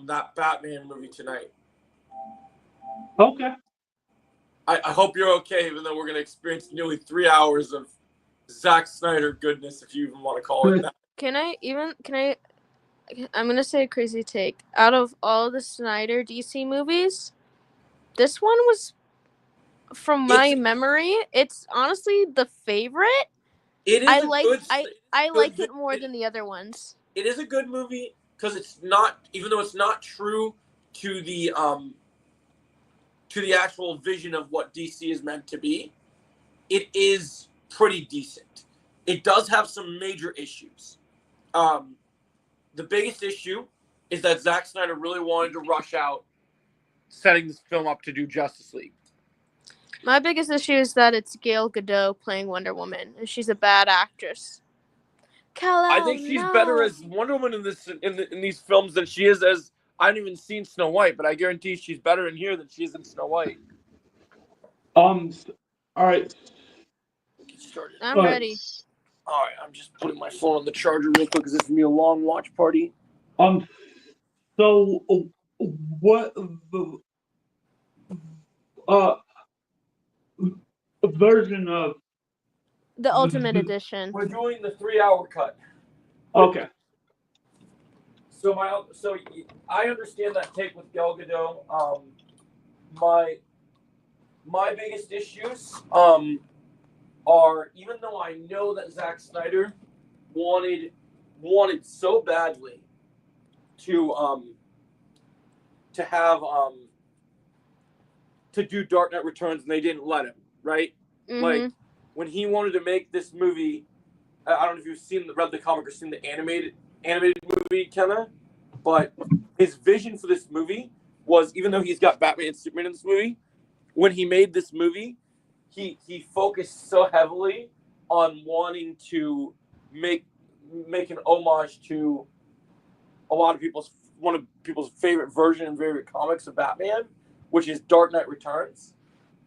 that Batman movie tonight. Okay. I hope you're okay, even though we're going to experience nearly 3 hours of Zack Snyder goodness, if you even want to call it that. I'm going to say a crazy take. Out of all the Snyder DC movies, this one was, from my memory, it's honestly the favorite. It is I like it more than the other ones. It is a good movie because it's not, even though it's not true to the actual vision of what DC is meant to be, it is pretty decent. It does have some major issues. The biggest issue is that Zack Snyder really wanted to rush out setting this film up to do Justice League. My biggest issue is that it's Gal Gadot playing Wonder Woman, and she's a bad actress. I think she's better as Wonder Woman in these films than she is as, I haven't even seen Snow White, but I guarantee she's better in here than she is in Snow White. All right. Get started. I'm ready. All right, I'm just putting my phone on the charger real quick because this is gonna be a long watch party. So what the version of the Ultimate Edition? We're doing the 3-hour cut. Okay. So I understand that take with Gal Gadot. My biggest issues are, even though I know that Zack Snyder wanted so badly to have to do Dark Knight Returns, and they didn't let him, right? Mm-hmm. Like when he wanted to make this movie, I don't know if you've read the comic or seen the animated movie, Kenna, but his vision for this movie was, even though he's got Batman and Superman in this movie, when he made this movie, he focused so heavily on wanting to make an homage to one of people's favorite version and favorite comics of Batman, which is Dark Knight Returns.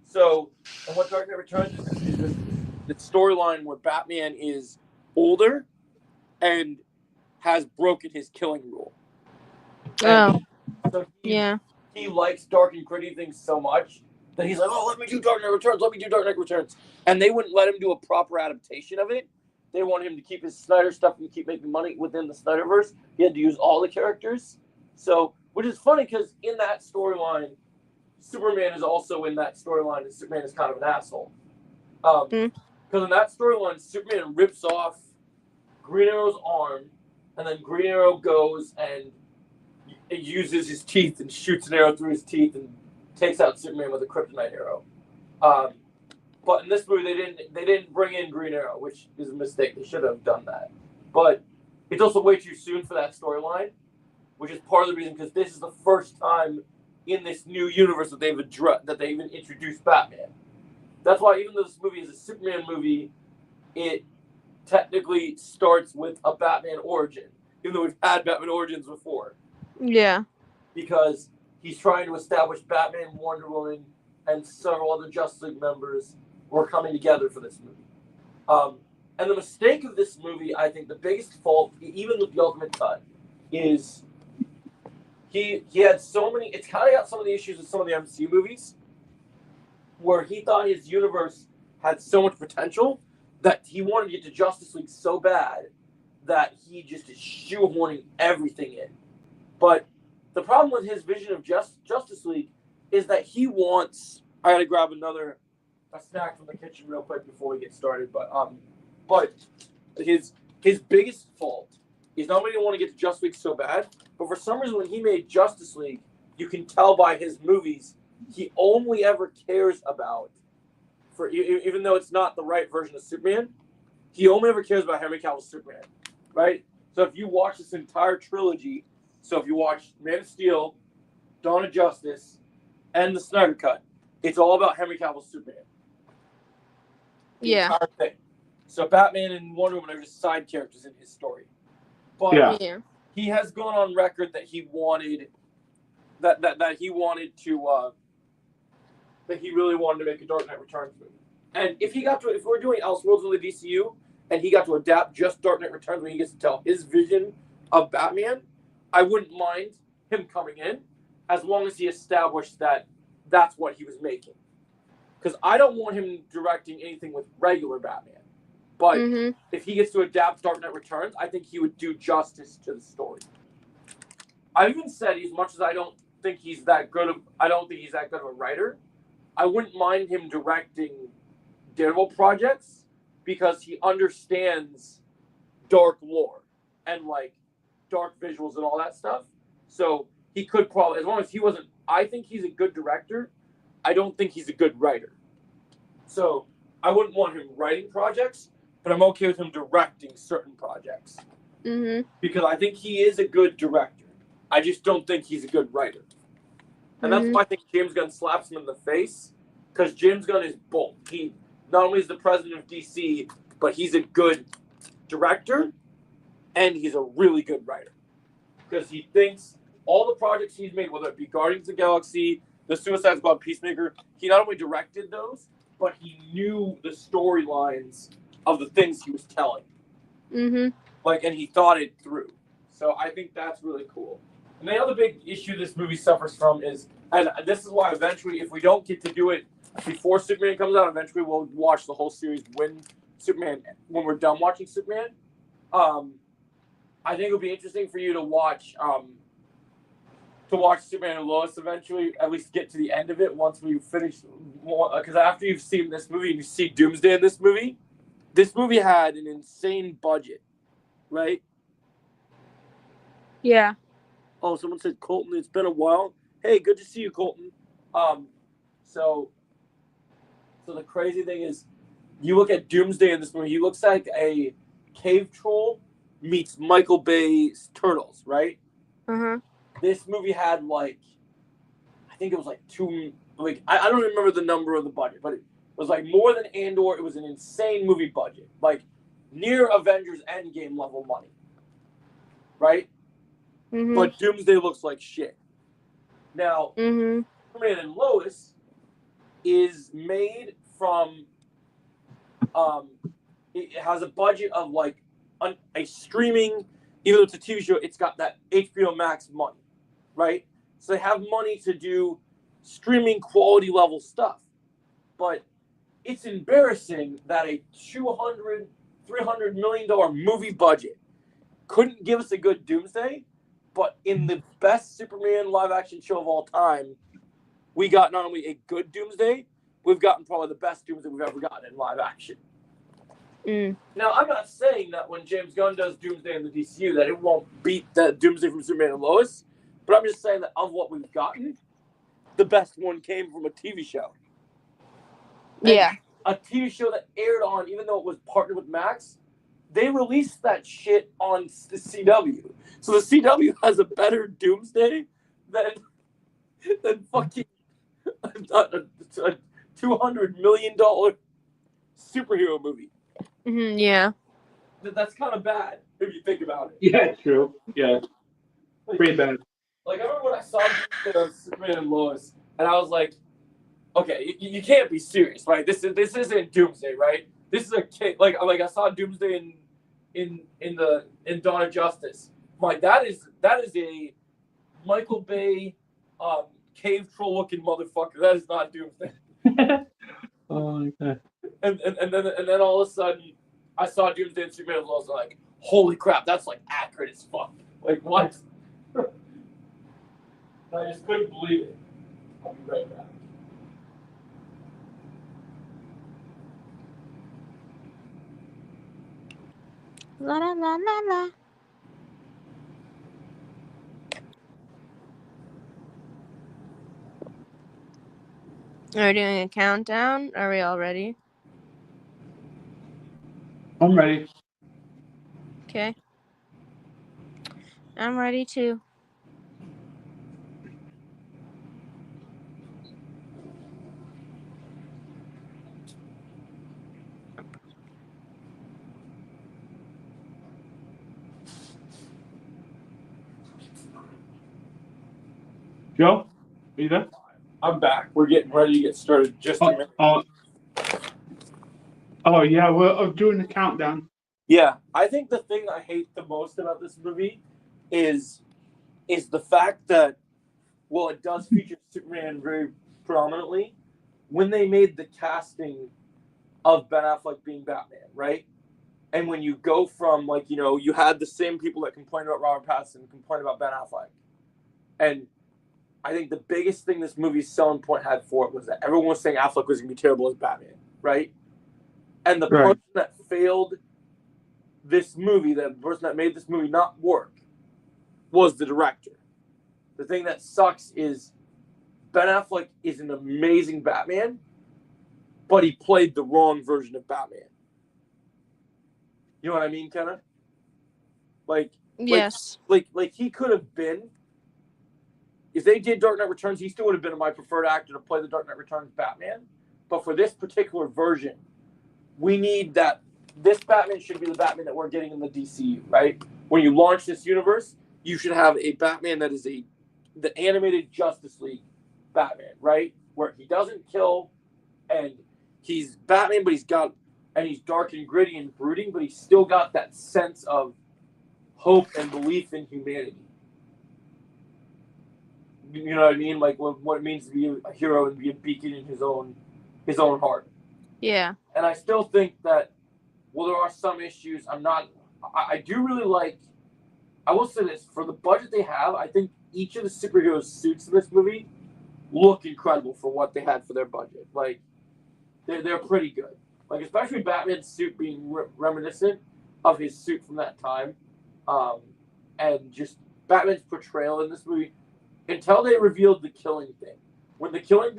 So, and what Dark Knight Returns is the storyline where Batman is older and has broken his killing rule. And so he likes dark and gritty things so much that he's like, oh, let me do Dark Knight Returns. And they wouldn't let him do a proper adaptation of it. They wanted him to keep his Snyder stuff and keep making money within the Snyderverse. He had to use all the characters. So, which is funny because in that storyline, Superman is also in that storyline, and Superman is kind of an asshole. Because in that storyline, Superman rips off Green Arrow's arm, and then Green Arrow goes and uses his teeth and shoots an arrow through his teeth and takes out Superman with a kryptonite arrow. But in this movie, they didn't bring in Green Arrow, which is a mistake. They should have done that. But it's also way too soon for that storyline, which is part of the reason, because this is the first time in this new universe that they've even introduced Batman. That's why, even though this movie is a Superman movie, it technically starts with a Batman origin, even though we've had Batman origins before. Yeah. Because he's trying to establish Batman, Wonder Woman, and several other Justice League members were coming together for this movie. And the mistake of this movie, I think the biggest fault, even with the Ultimate Cut, is he had so many, it's kind of got some of the issues with some of the MCU movies, where he thought his universe had so much potential that he wanted to get to Justice League so bad that he just is shoehorning everything in. But the problem with his vision of Justice League is that he wants, I gotta grab a snack from the kitchen real quick before we get started, but his biggest fault is not only he want to get to Justice League so bad, but for some reason when he made Justice League, you can tell by his movies, he only ever cares about, even though it's not the right version of Superman, he only ever cares about Henry Cavill's Superman, right? So if you watch this entire trilogy, so if you watch Man of Steel, Dawn of Justice, and the Snyder Cut, it's all about Henry Cavill's Superman. The entire thing. So Batman and Wonder Woman are just side characters in his story. But he has gone on record that he wanted that he really wanted to make a Dark Knight Returns movie. And if we're doing Elseworlds in the DCU, and he got to adapt just Dark Knight Returns when he gets to tell his vision of Batman, I wouldn't mind him coming in, as long as he established that that's what he was making. Because I don't want him directing anything with regular Batman. But if he gets to adapt Dark Knight Returns, I think he would do justice to the story. I even said, as much as I don't think he's that good of a writer, I wouldn't mind him directing Daredevil projects because he understands dark lore and like dark visuals and all that stuff. So he could probably, as long as he wasn't, I think he's a good director. I don't think he's a good writer. So I wouldn't want him writing projects, but I'm okay with him directing certain projects. Because I think he is a good director. I just don't think he's a good writer. And that's why I think James Gunn slaps him in the face, because James Gunn is both. He not only is the president of DC, but he's a good director, and he's a really good writer. Because he thinks all the projects he's made, whether it be Guardians of the Galaxy, the Suicide Squad, Peacemaker, he not only directed those, but he knew the storylines of the things he was telling. Like, and he thought it through. So I think that's really cool. And the other big issue this movie suffers from is, and this is why eventually, if we don't get to do it before Superman comes out, eventually we'll watch the whole series when we're done watching Superman. I think it'll be interesting for you to watch Superman and Lois eventually, at least get to the end of it once we finish. Because after you've seen this movie and you see Doomsday in this movie had an insane budget, right? Yeah. Oh, someone said, Colton, it's been a while. Hey, good to see you, Colton. So the crazy thing is, you look at Doomsday in this movie, he looks like a cave troll meets Michael Bay's Turtles, right? This movie had I think it was I don't remember the number of the budget, but it was like more than Andor. It was an insane movie budget, like near Avengers Endgame level money, right? But Doomsday looks like shit. Now, Superman and Lois is made from, it has a budget of like a streaming, even though it's a TV show, it's got that HBO Max money, right? So they have money to do streaming quality level stuff. But it's embarrassing that a $200, $300 million movie budget couldn't give us a good Doomsday, but in the best Superman live action show of all time, we got not only a good Doomsday, we've gotten probably the best Doomsday we've ever gotten in live action. Now, I'm not saying that when James Gunn does Doomsday in the DCU that it won't beat the Doomsday from Superman and Lois, but I'm just saying that of what we've gotten, the best one came from a TV show. Yeah. And a TV show that aired on, even though it was partnered with Max, they released that shit on the CW. So the CW has a better Doomsday than fucking a $200 million superhero movie. Yeah. That's kind of bad if you think about it. Yeah, true. Yeah. Pretty bad. Like, I remember when I saw Superman and Lois, and I was like, okay, you can't be serious, right? This isn't Doomsday, right? This is a kid. Like I saw Doomsday in Dawn of Justice. Like, that is a Michael Bay cave troll looking motherfucker. That is not Doomsday. Oh my god. And then all of a sudden, I saw Doomsday and Superman and Lois. Like, holy crap, that's like accurate as fuck. Like, what? I just couldn't believe it. I'll be right back. La la la la la. Are we doing a countdown? Are we all ready? I'm ready. Okay. I'm ready too. Joe, are you there? I'm back. We're getting ready to get started. Just a minute. Oh yeah, we're doing the countdown. Yeah, I think the thing I hate the most about this movie is is the fact that, well, it does feature Superman very prominently. When they made the casting of Ben Affleck being Batman, right? And when you go from, like, you know, you had the same people that complained about Robert Pattinson complain about Ben Affleck. And I think the biggest thing this movie's selling point had for it was that everyone was saying Affleck was going to be terrible as Batman, right? And the Right. person that failed this movie, the person that made this movie not work, was the director. The thing that sucks is Ben Affleck is an amazing Batman, but he played the wrong version of Batman. You know what I mean, Kenna? Like Yes. like he could have been. If they did Dark Knight Returns, he still would have been my preferred actor to play the Dark Knight Returns Batman. But for this particular version, we need that. This Batman should be the Batman that we're getting in the DCU, right? When you launch this universe, you should have a Batman that is the animated Justice League Batman, right? Where he doesn't kill, and he's Batman, but he's dark and gritty and brooding, but he's still got that sense of hope and belief in humanity. You know what I mean? Like what it means to be a hero and be a beacon in his own heart. Yeah. And I still think that, well, there are some issues. I do really like. I will say this, for the budget they have, I think each of the superheroes' suits in this movie look incredible for what they had for their budget. Like, they're pretty good. Like, especially Batman's suit being reminiscent of his suit from that time, and just Batman's portrayal in this movie. Until they revealed the killing thing, if the killing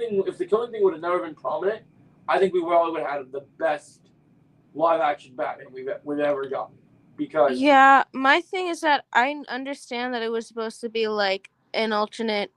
thing would have never been prominent, I think we probably would have had the best live action Batman we've ever gotten. Because Yeah, my thing is that I understand that it was supposed to be like an alternate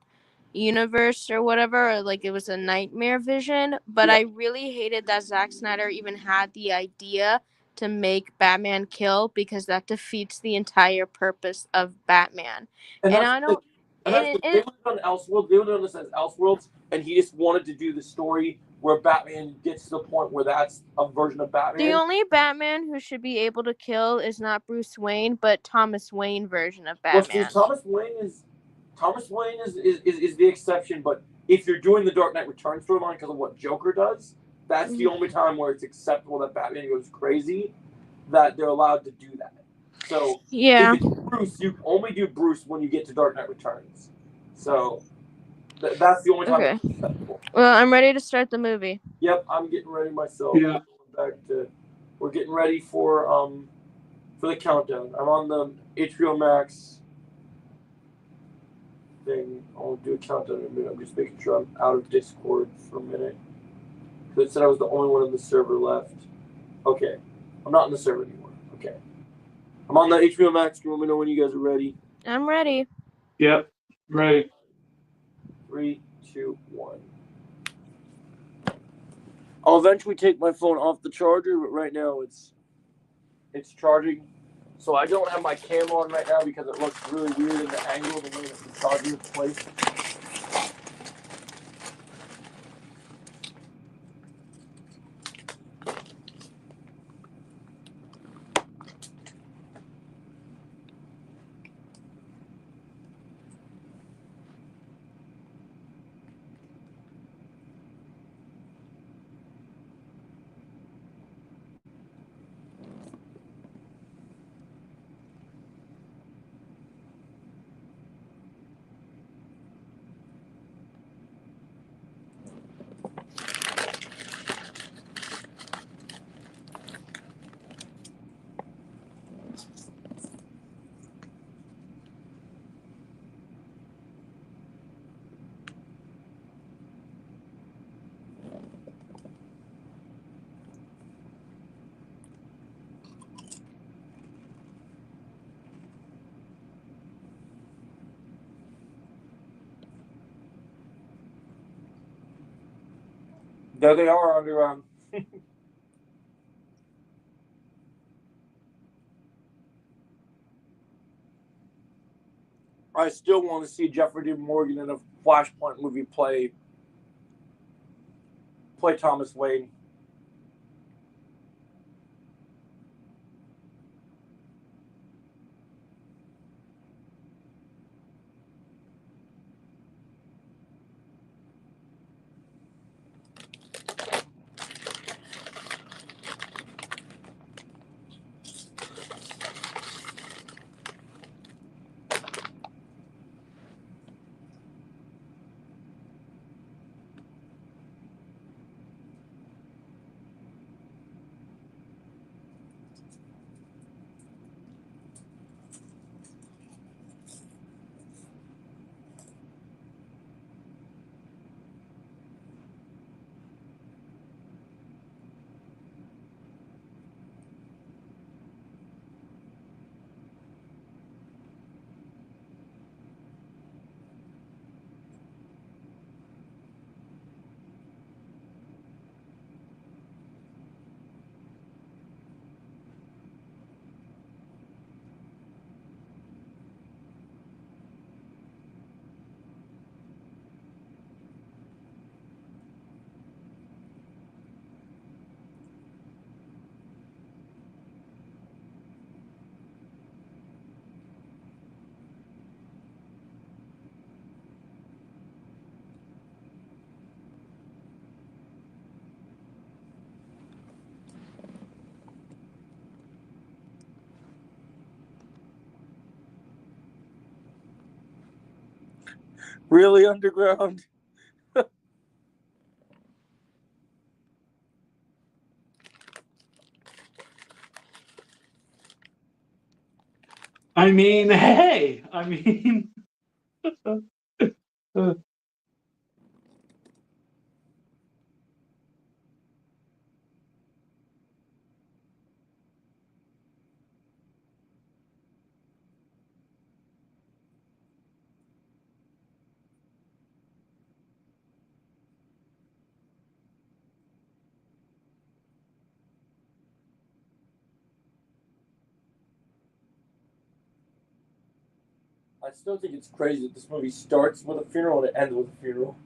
universe or whatever, or like it was a nightmare vision, but Yeah. I really hated that Zack Snyder even had the idea to make Batman kill, because that defeats the entire purpose of Batman. And that's I the don't. And that's It, they it, would have done Elseworlds. They would have done this as Elseworlds, and he just wanted to do the story where Batman gets to the point where that's a version of Batman. the only Batman who should be able to kill is not Bruce Wayne, but Thomas Wayne version of Well, see, Batman. Thomas Wayne is the exception. But if you're doing the Dark Knight Returns storyline because of what Joker does, that's the only time where it's acceptable that Batman goes crazy, that they're allowed to do that. So Yeah. if it's Bruce, you only do Bruce when you get to Dark Knight Returns. So that's the only time Okay. it's acceptable. Well, I'm ready to start the movie. Yep, I'm getting ready myself. Yeah. We're getting ready for the countdown. I'm on the HBO Max thing. I'll do a countdown in a minute. I'm just making sure I'm out of Discord for a minute. Because it said I was the only one in the server left. Okay. I'm not in the server anymore. Okay. I'm on the HBO Max. Let me know when you guys are ready. I'm ready. Yep. Ready. 3, 2, 1. I'll eventually take my phone off the charger, but right now it's charging. So I don't have my camera on right now because it looks really weird in the angle of the way that the charger is placed. There they are underground. I still want to see Jeffrey Dean Morgan in a Flashpoint movie play Thomas Wayne. Really, Underground? I mean, hey, I mean, I still think it's crazy that this movie starts with a funeral and it ends with a funeral.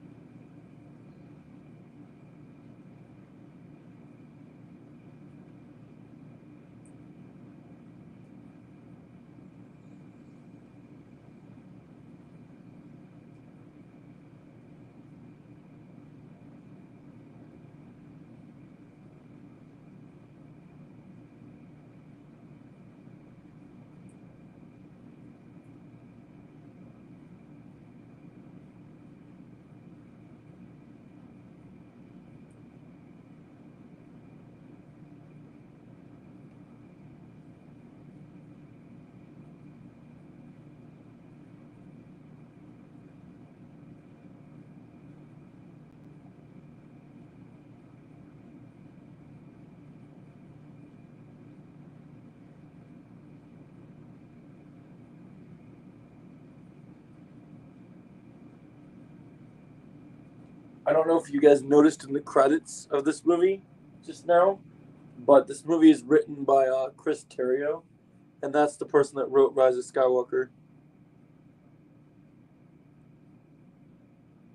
I don't know if you guys noticed in the credits of this movie just now, but this movie is written by Chris Terrio, and that's the person that wrote Rise of Skywalker.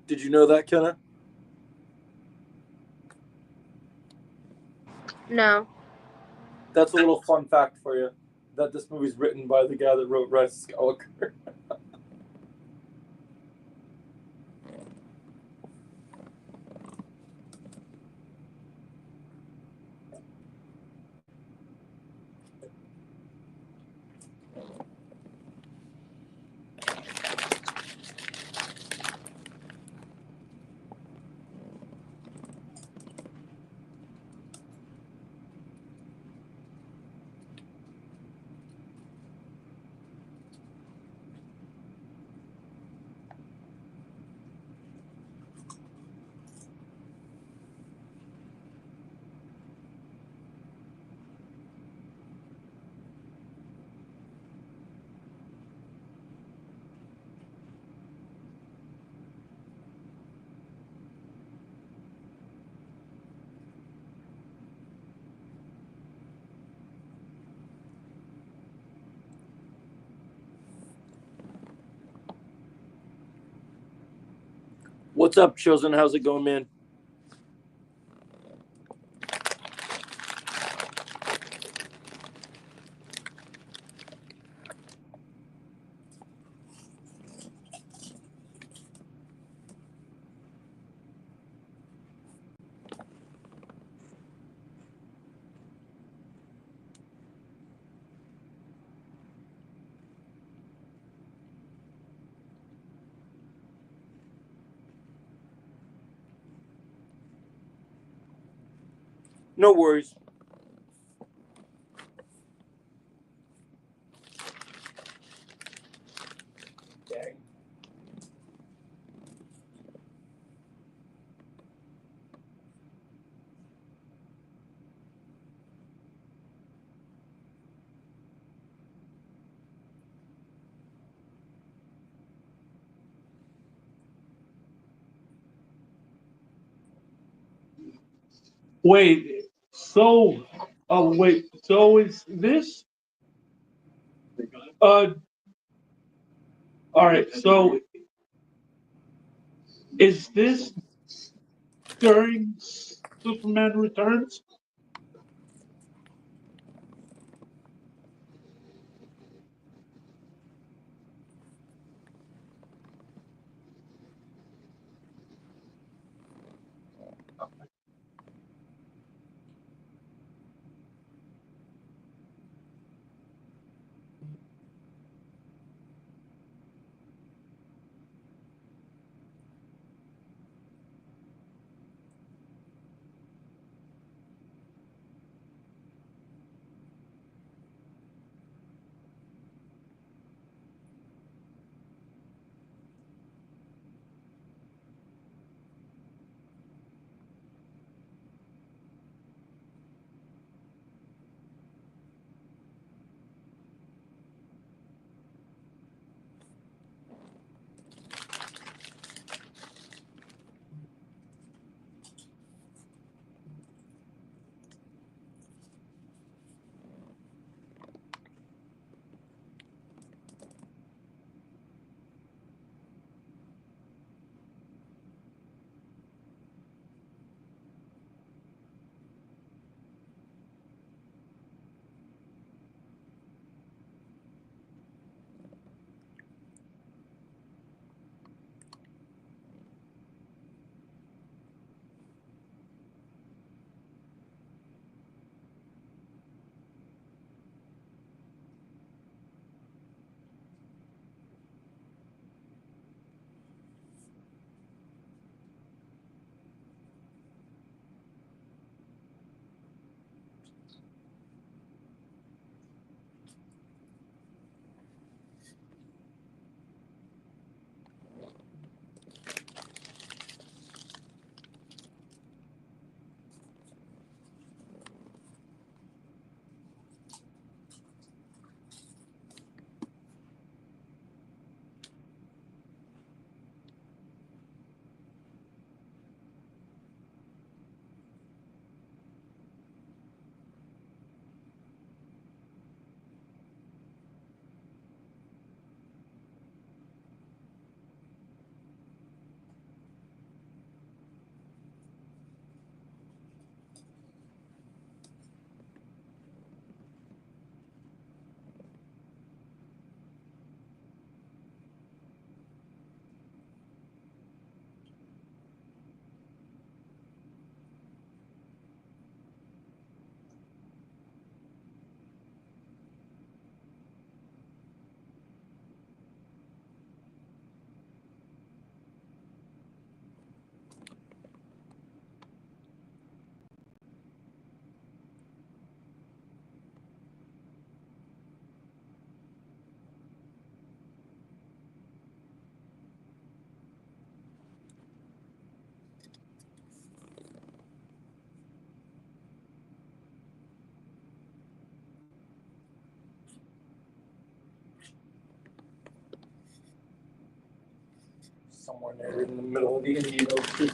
Did you know that, Kenna? No. That's a little fun fact for you, that this movie's written by the guy that wrote Rise of Skywalker. What's up, Chosen? How's it going, man? No worries. Dang. wait, so, wait, so is this, all right, so is this during Superman Returns? somewhere there in the middle of the Indian Ocean.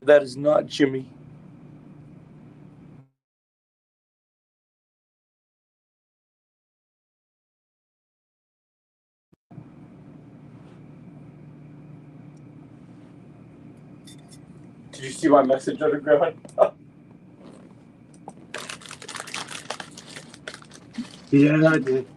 That is not Jimmy. Did you see my message underground? Yeah, I did.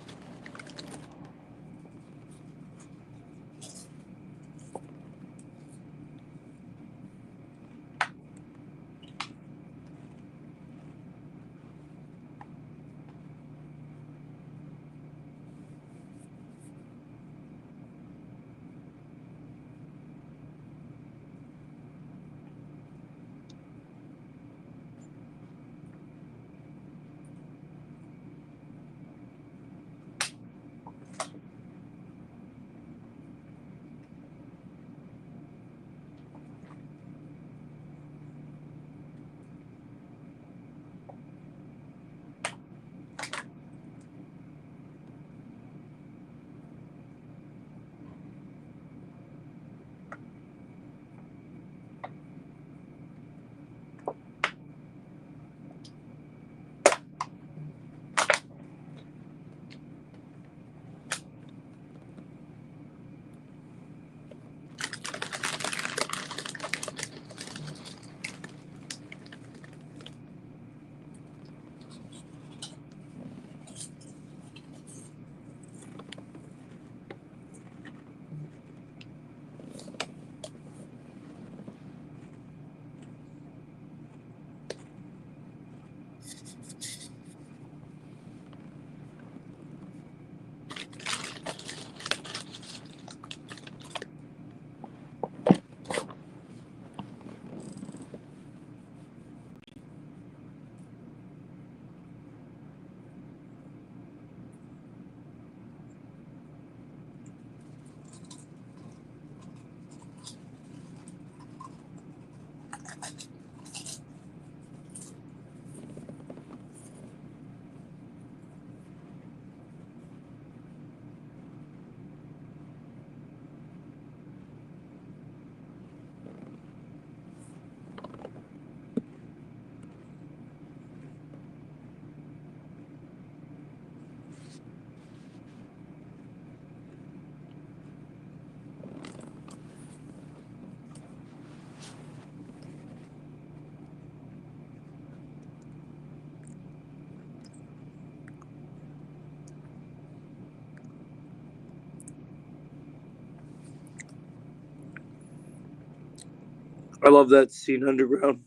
I love that scene underground.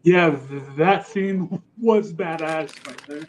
Yeah, that scene was badass right there.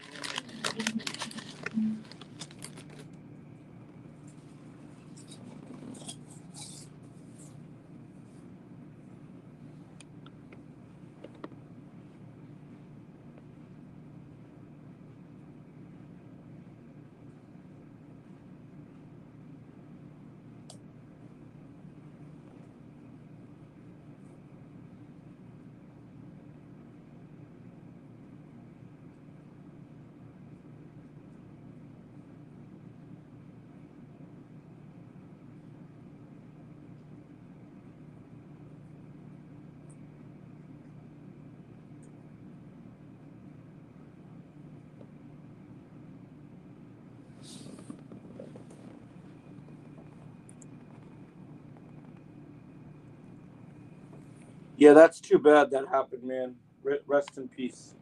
Yeah, that's too bad that happened, man. Rest in peace.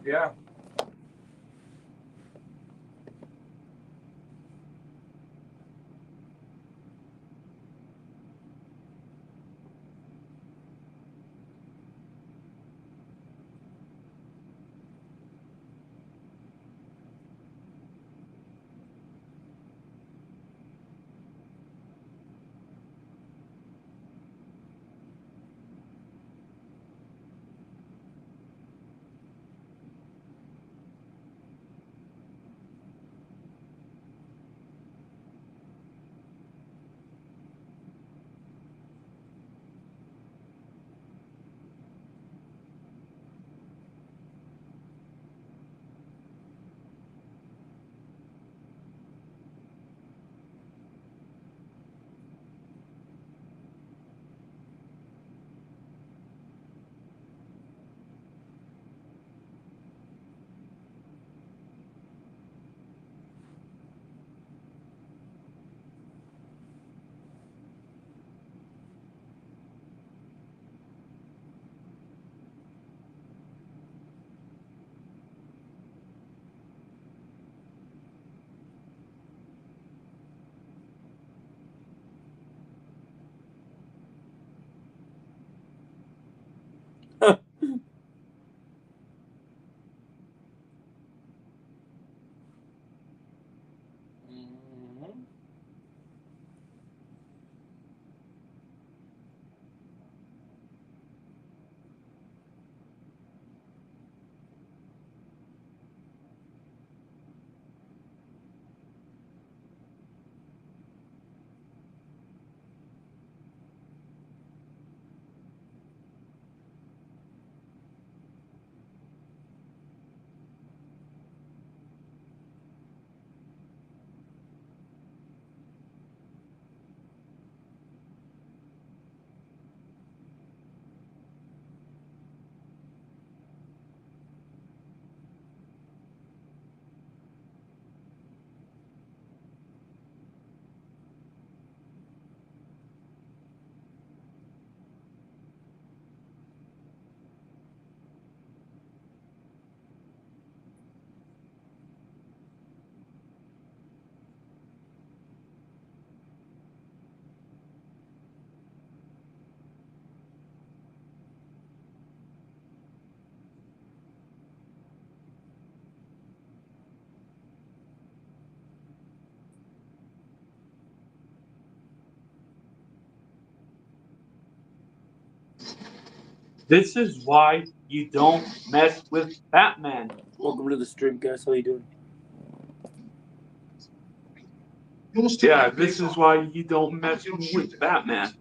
Yeah. This is why you don't mess with Batman. Welcome to the stream, guys. How you doing? Yeah, this is why you don't mess with Batman.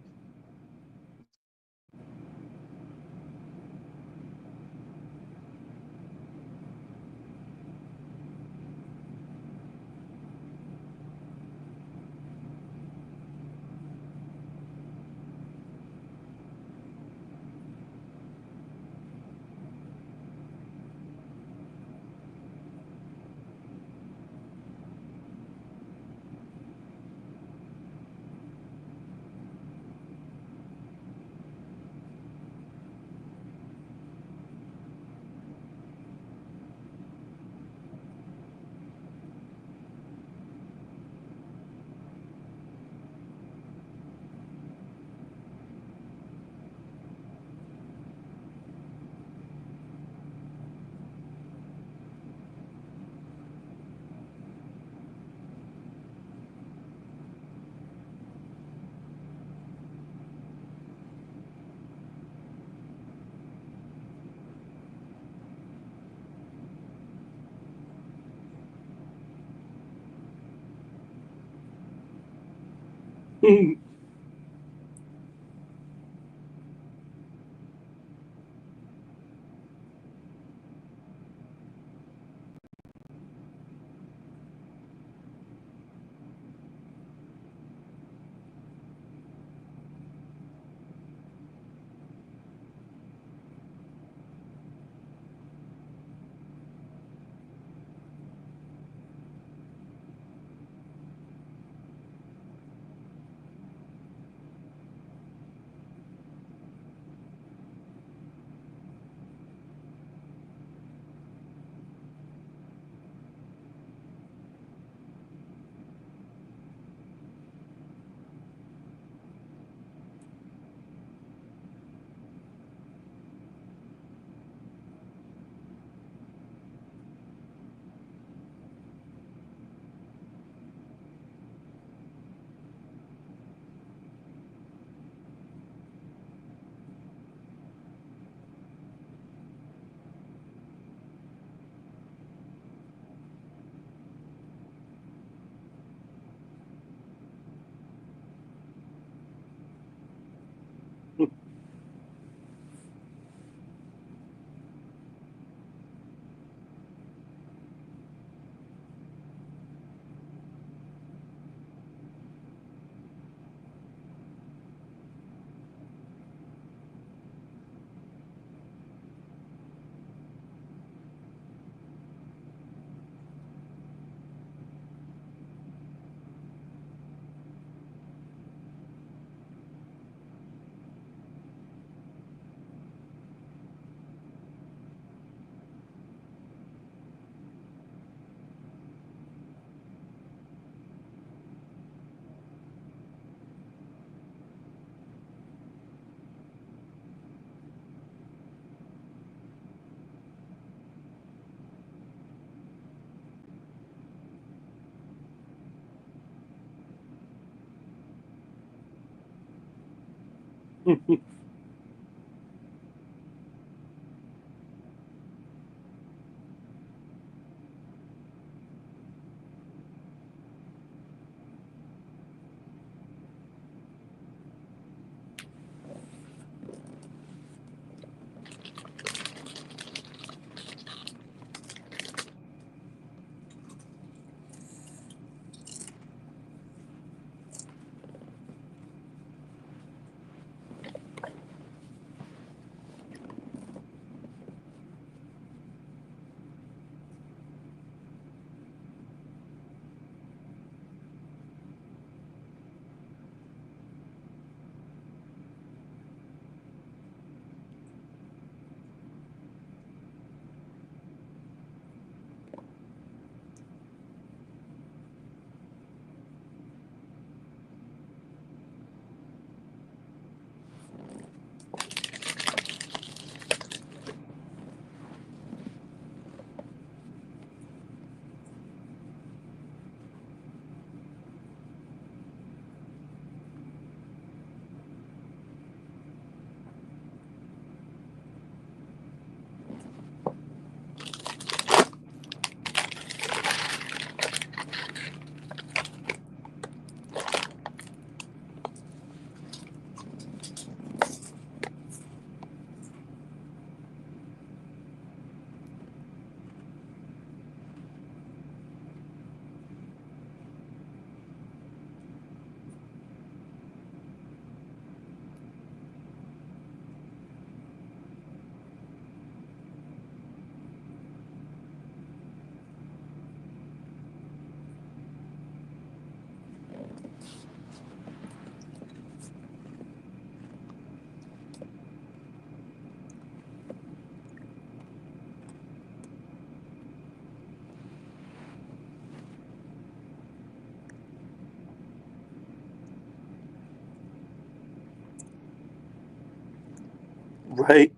Right.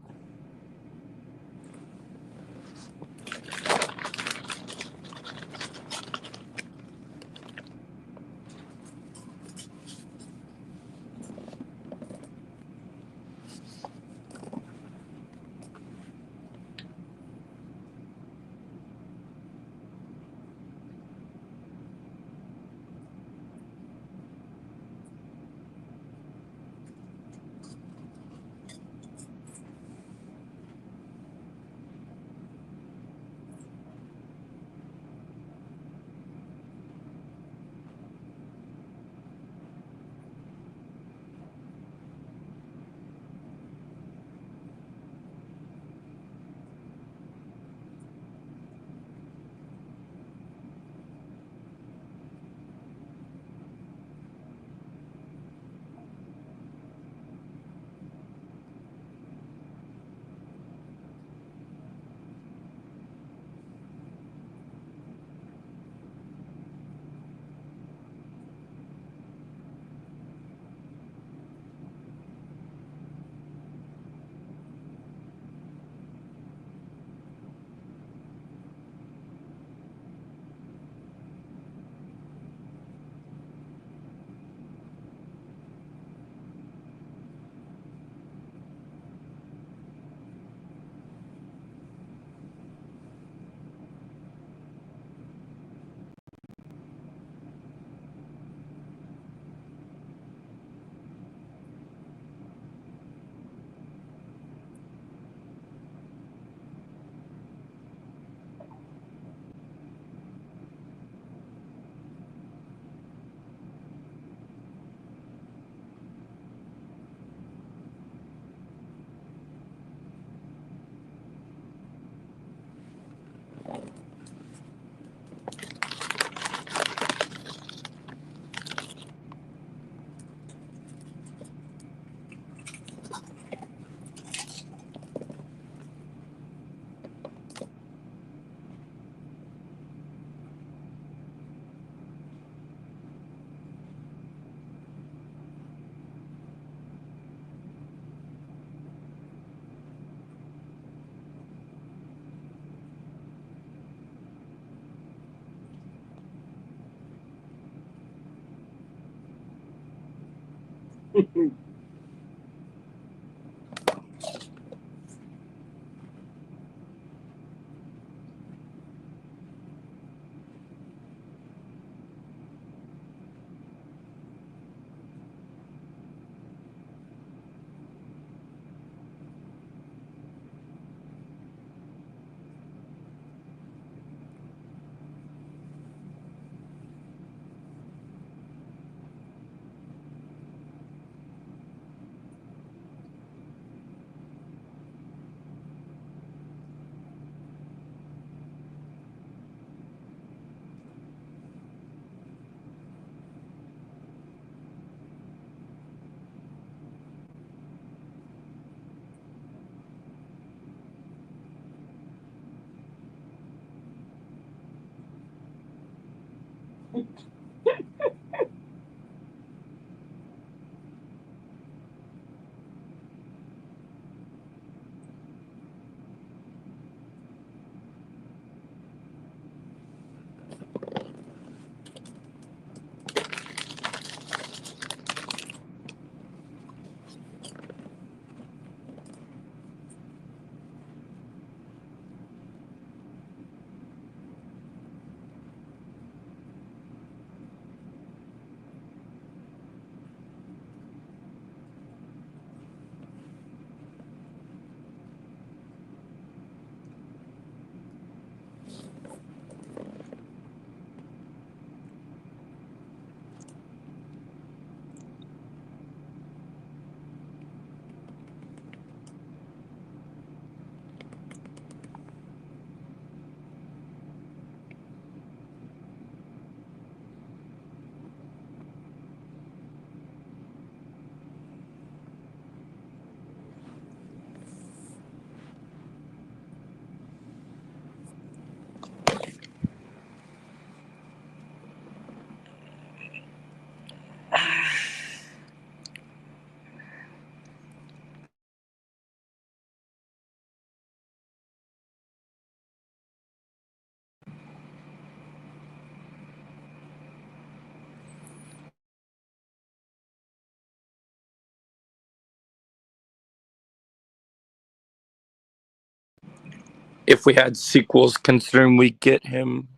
if we had sequels, considering we get him.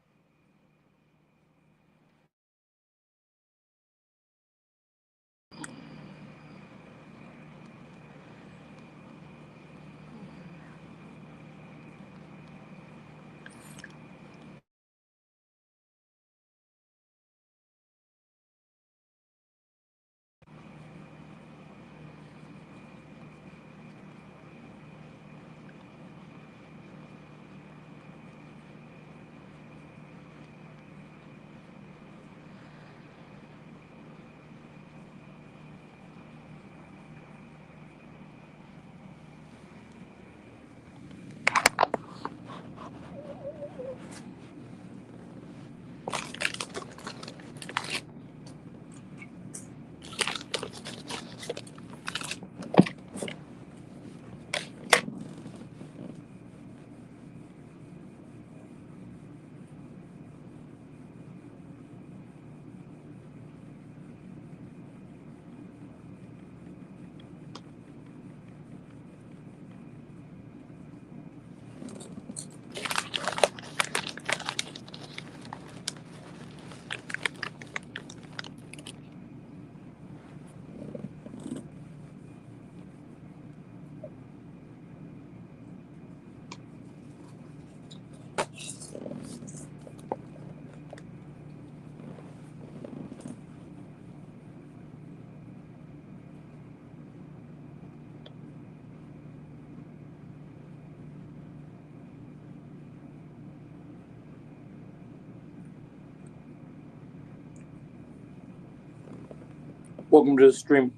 Welcome to the stream.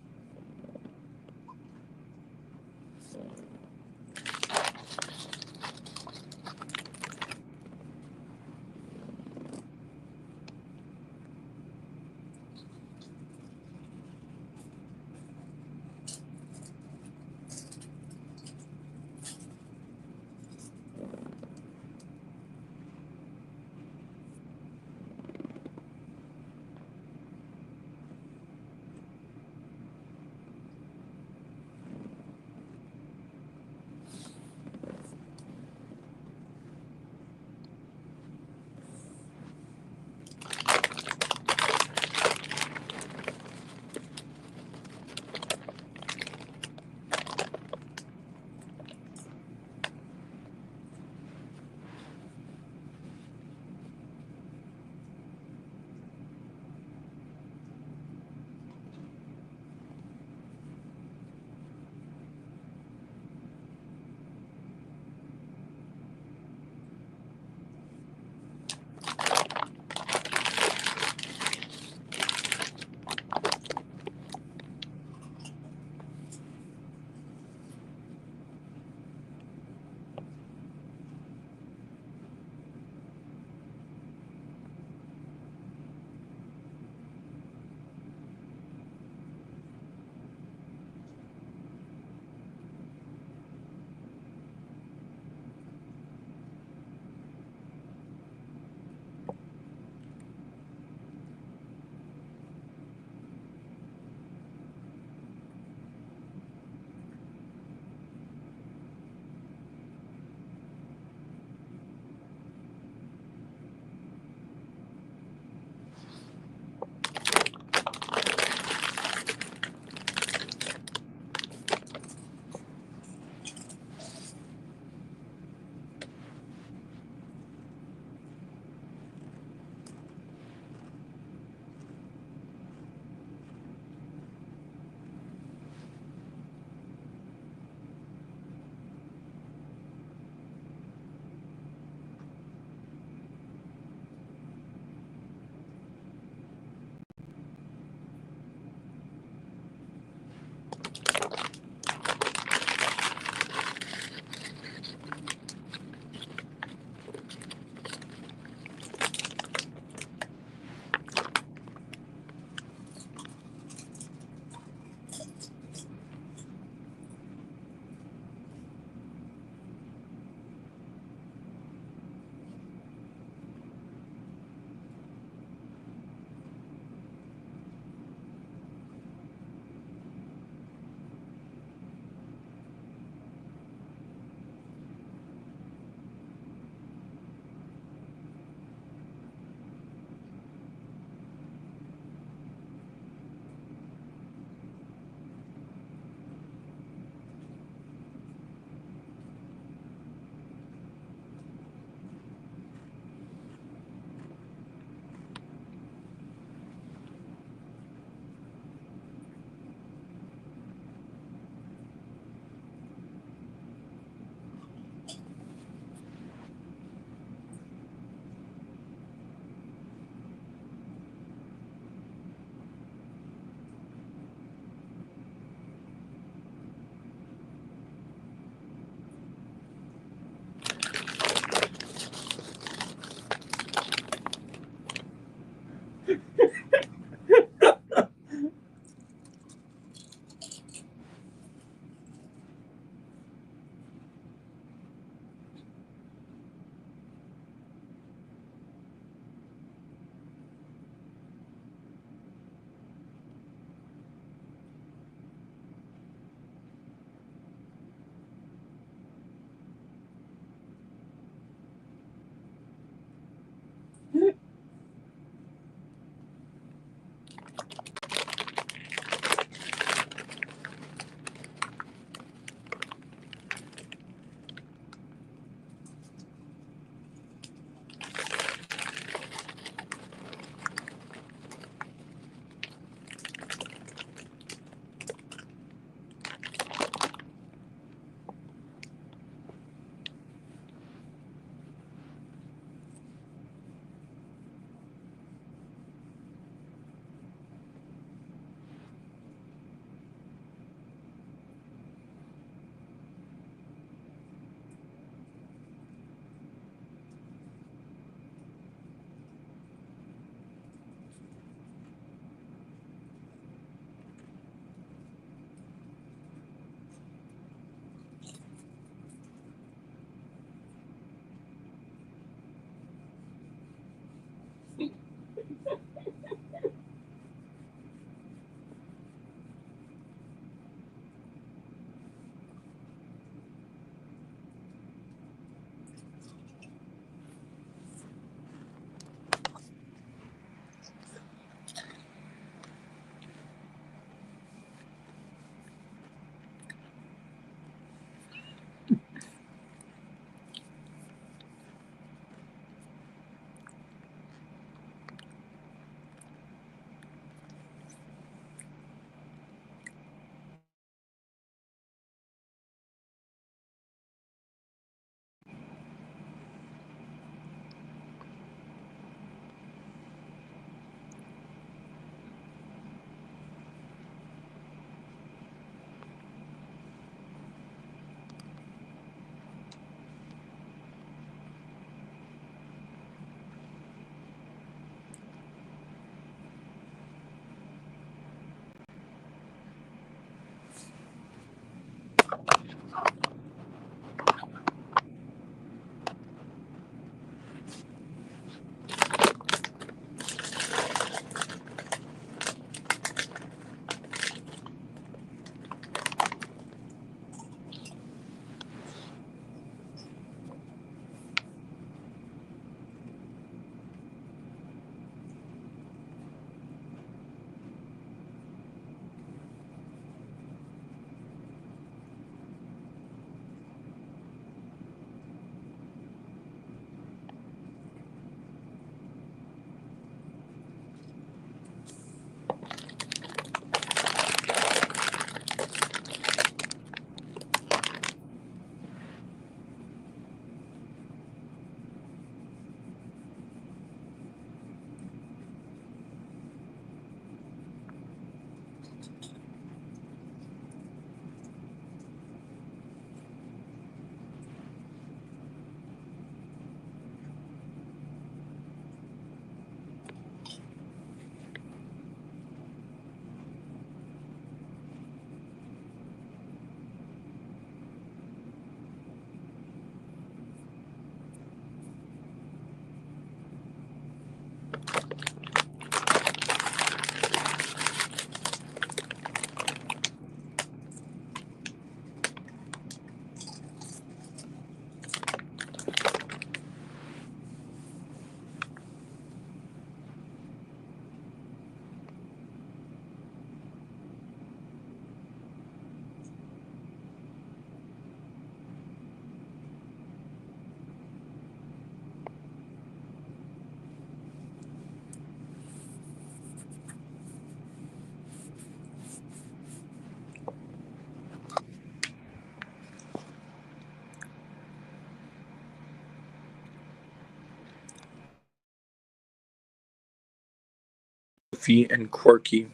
goofy and quirky.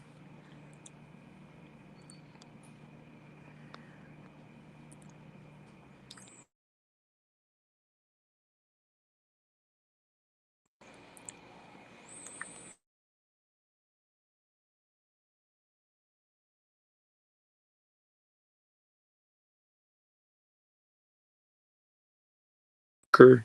Ker-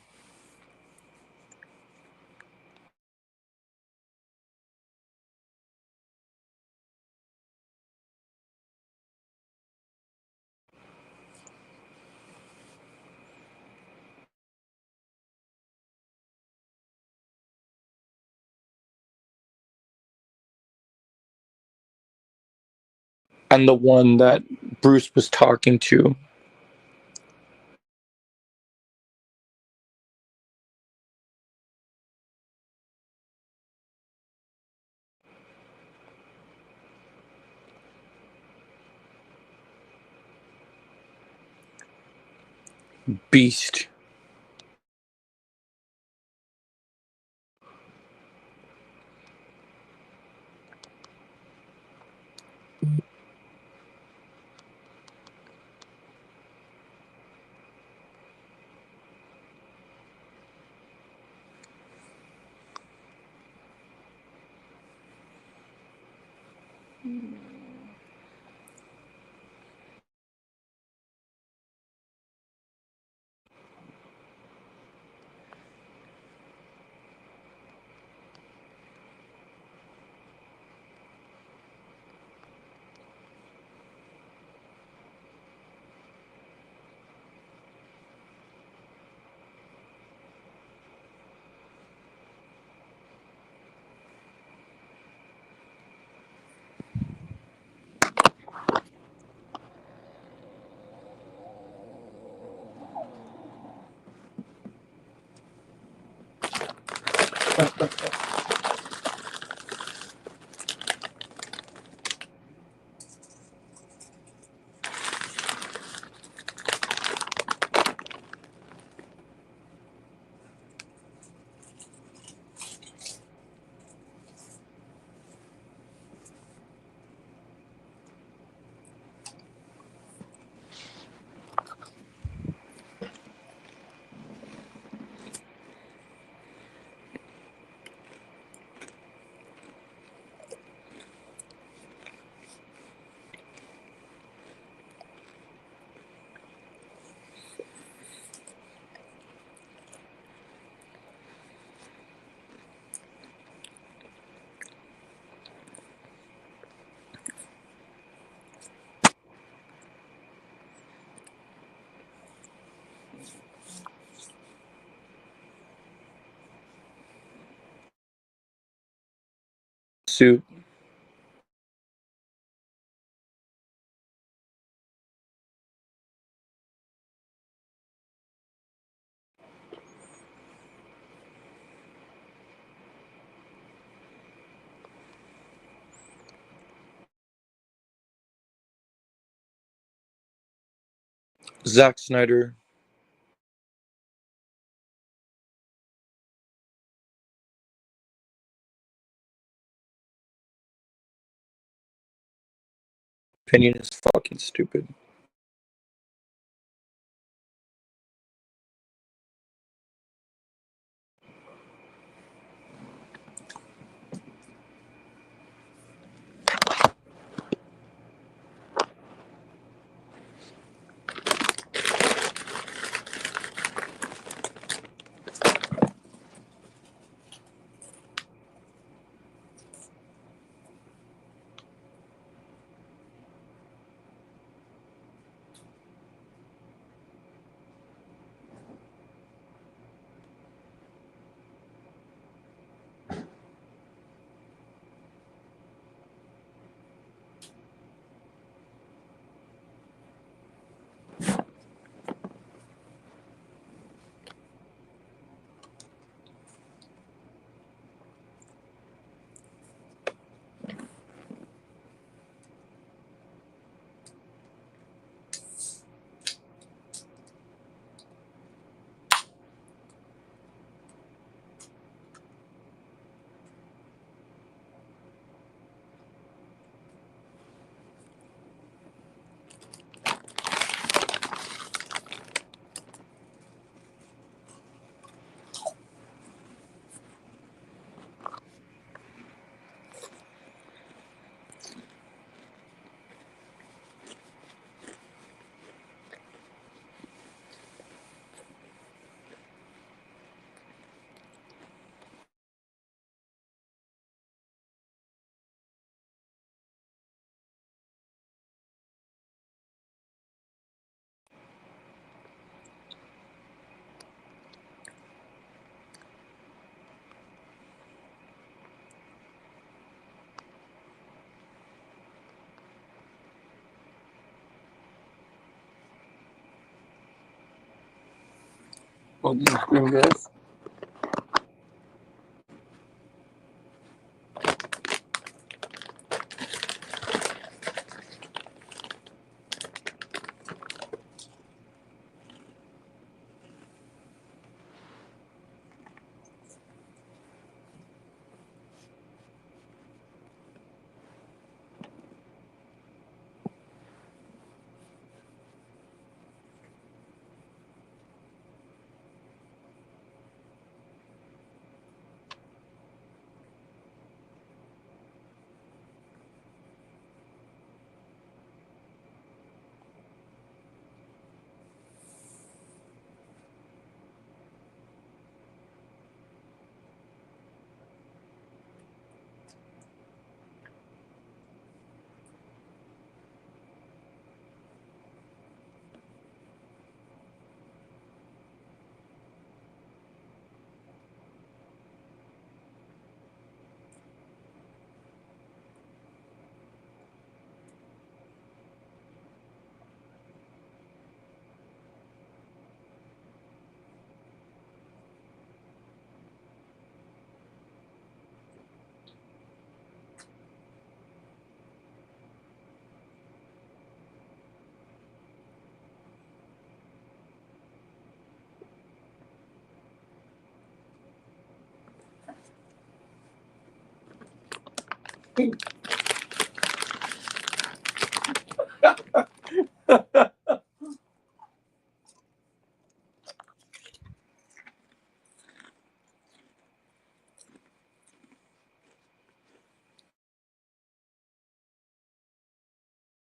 And the one that Bruce was talking to. Beast. Suit. Zack Snyder. Opinion is fucking stupid. Well, you scream this.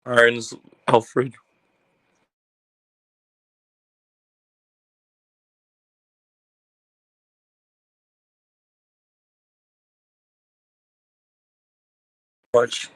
Irons Alfred. Watch.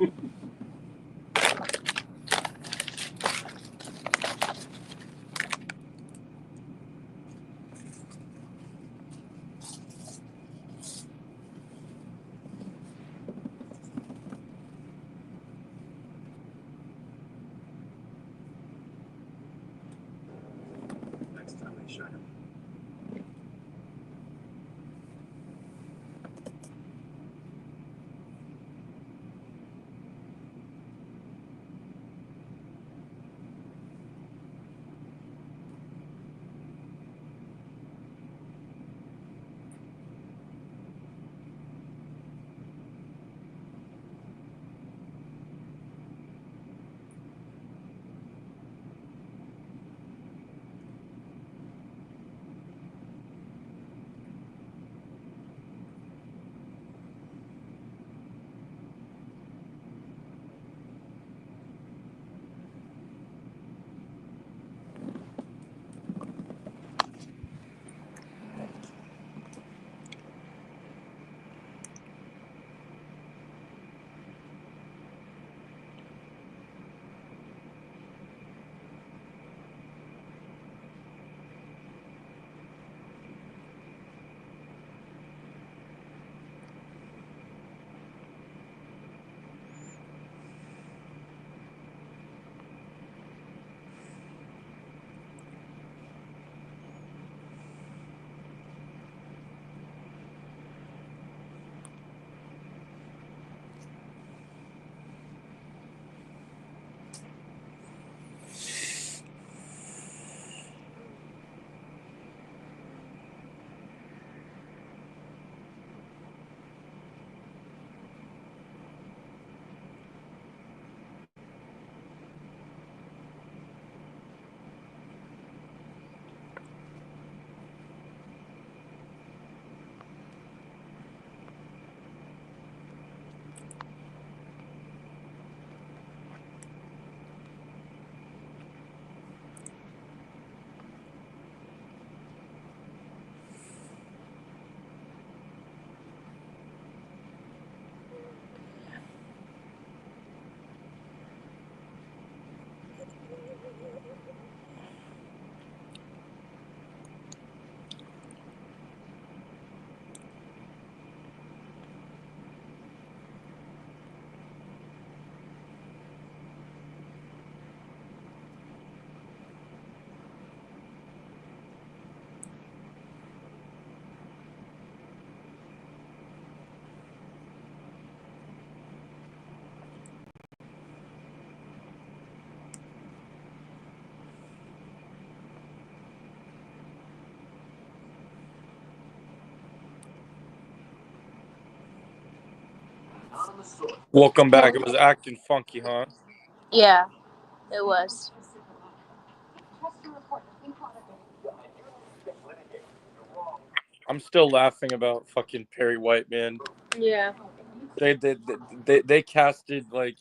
Next time they shine him. Welcome back. It was acting funky, huh? Yeah, it was. I'm still laughing about fucking Perry White, man. Yeah. They casted like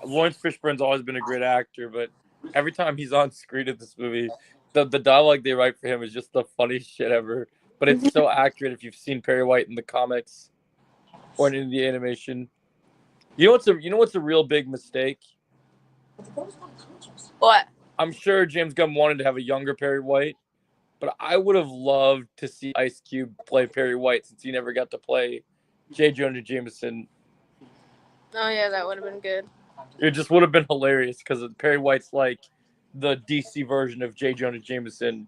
Lawrence Fishburne's always been a great actor, but every time he's on screen in this movie, the dialogue they write for him is just the funniest shit ever. But it's so accurate if you've seen Perry White in the comics or in the animation. You know what's a real big mistake? What? I'm sure James Gunn wanted to have a younger Perry White, but I would have loved to see Ice Cube play Perry White since he never got to play J. Jonah Jameson. Oh yeah, that would have been good. It just would have been hilarious because Perry White's like the DC version of J. Jonah Jameson.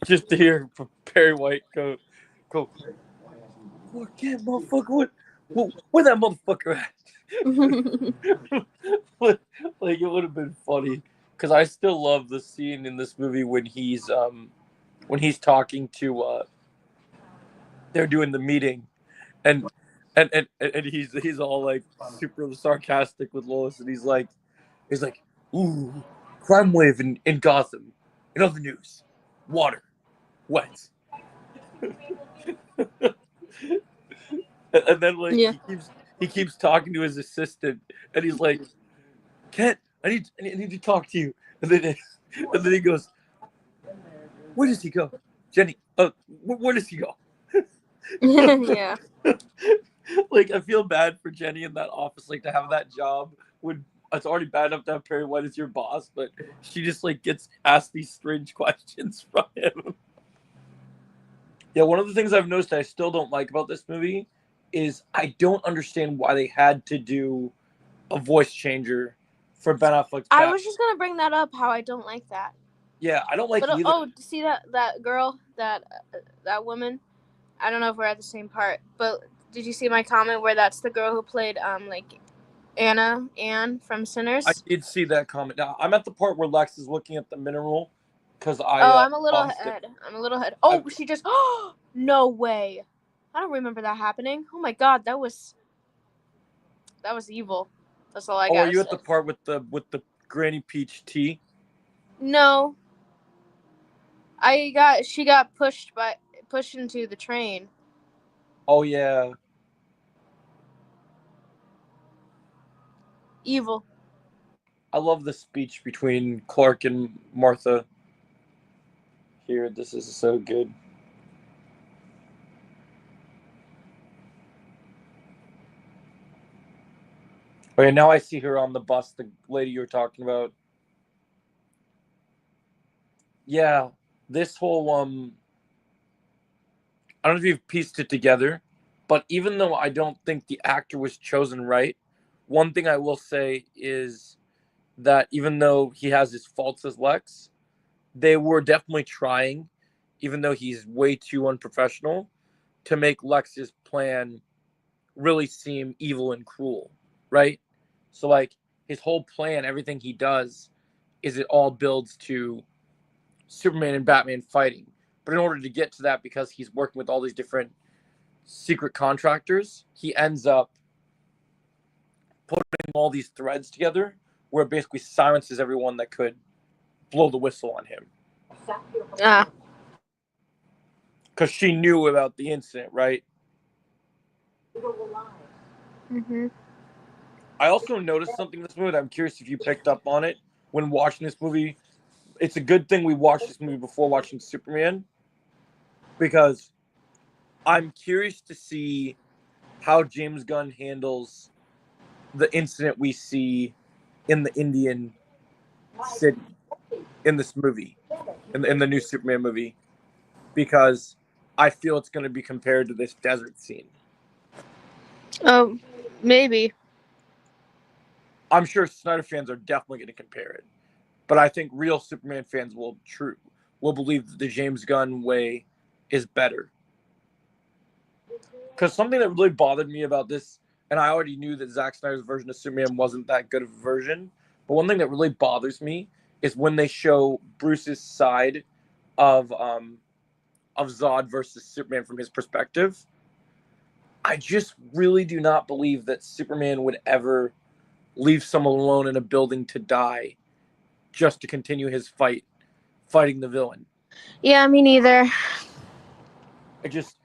Just to hear Perry White go, what can't motherfucker? Where that motherfucker at? Like it would have been funny because I still love the scene in this movie when he's talking to they're doing the meeting and he's all like super sarcastic with Lois and he's like ooh, crime wave in Gotham. In other news, water, wet. And then like Yeah. he keeps talking to his assistant and he's like, Kent, I need to talk to you. And then he goes, where does he go? Jenny, where does he go? Yeah. Like, I feel bad for Jenny in that office. Like, to have that job would, it's already bad enough to have Perry White as your boss, but she just like gets asked these strange questions from him. Yeah, one of the things I've noticed I still don't like about this movie is I don't understand why they had to do a voice changer for Ben Affleck's I Batman. was just gonna bring that up. How I don't like that. Yeah, I don't like But it either. oh, see that girl, that woman. I don't know if we're at the same part, but did you see my comment where that's the girl who played like Anne from Sinners? I did see that comment. Now I'm at the part where Lex is looking at the mineral because I'm a little lost it. ahead. I'm a little ahead. Oh, she just. Oh, no way! I don't remember that happening. Oh my god, that was evil. That's all I got. Oh, are you at the part with the Granny Peach tea? No. She got pushed into the train. Oh yeah. Evil. I love the speech between Clark and Martha. Here, this is so good. Okay, now I see her on the bus, the lady you were talking about. Yeah, this whole I don't know if you've pieced it together, but even though I don't think the actor was chosen right, one thing I will say is that even though he has his faults as Lex, they were definitely trying, even though he's way too unprofessional, to make Lex's plan really seem evil and cruel, right? So like his whole plan, everything he does, is it all builds to Superman and Batman fighting. But in order to get to that, because he's working with all these different secret contractors, he ends up putting all these threads together where it basically silences everyone that could blow the whistle on him. Because she knew about the incident, right? Mm-hmm. I also noticed something in this movie that I'm curious if you picked up on it when watching this movie. It's a good thing we watched this movie before watching Superman, because I'm curious to see how James Gunn handles the incident we see in the Indian city in this movie, in the new Superman movie, because I feel it's going to be compared to this desert scene. Oh, maybe. I'm sure Snyder fans are definitely going to compare it, but I think real Superman fans will believe that the James Gunn way is better. Because something that really bothered me about this, and I already knew that Zack Snyder's version of Superman wasn't that good of a version, but one thing that really bothers me is when they show Bruce's side of Zod versus Superman from his perspective. I just really do not believe that Superman would ever leave someone alone in a building to die just to continue his fighting the villain. Yeah, me neither. It just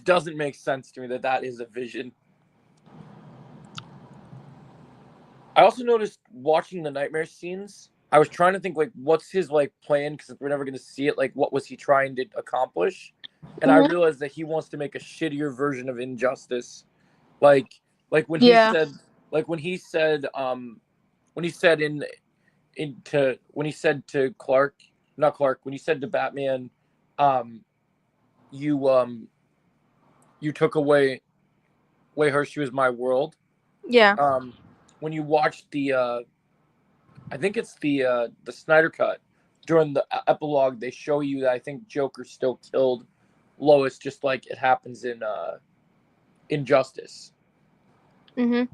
doesn't make sense to me that is a vision. I also noticed watching the nightmare scenes, I was trying to think like what's his like plan, because we're never going to see it, like what was he trying to accomplish? And I realized that he wants to make a shittier version of Injustice. Like when he said when he said to Clark, not Clark, when he said to Batman, you took away her, she was my world. Yeah. When you watch the I think it's the Snyder cut, during the epilogue, they show you that I think Joker still killed Lois, just like it happens in Injustice. Mm-hmm.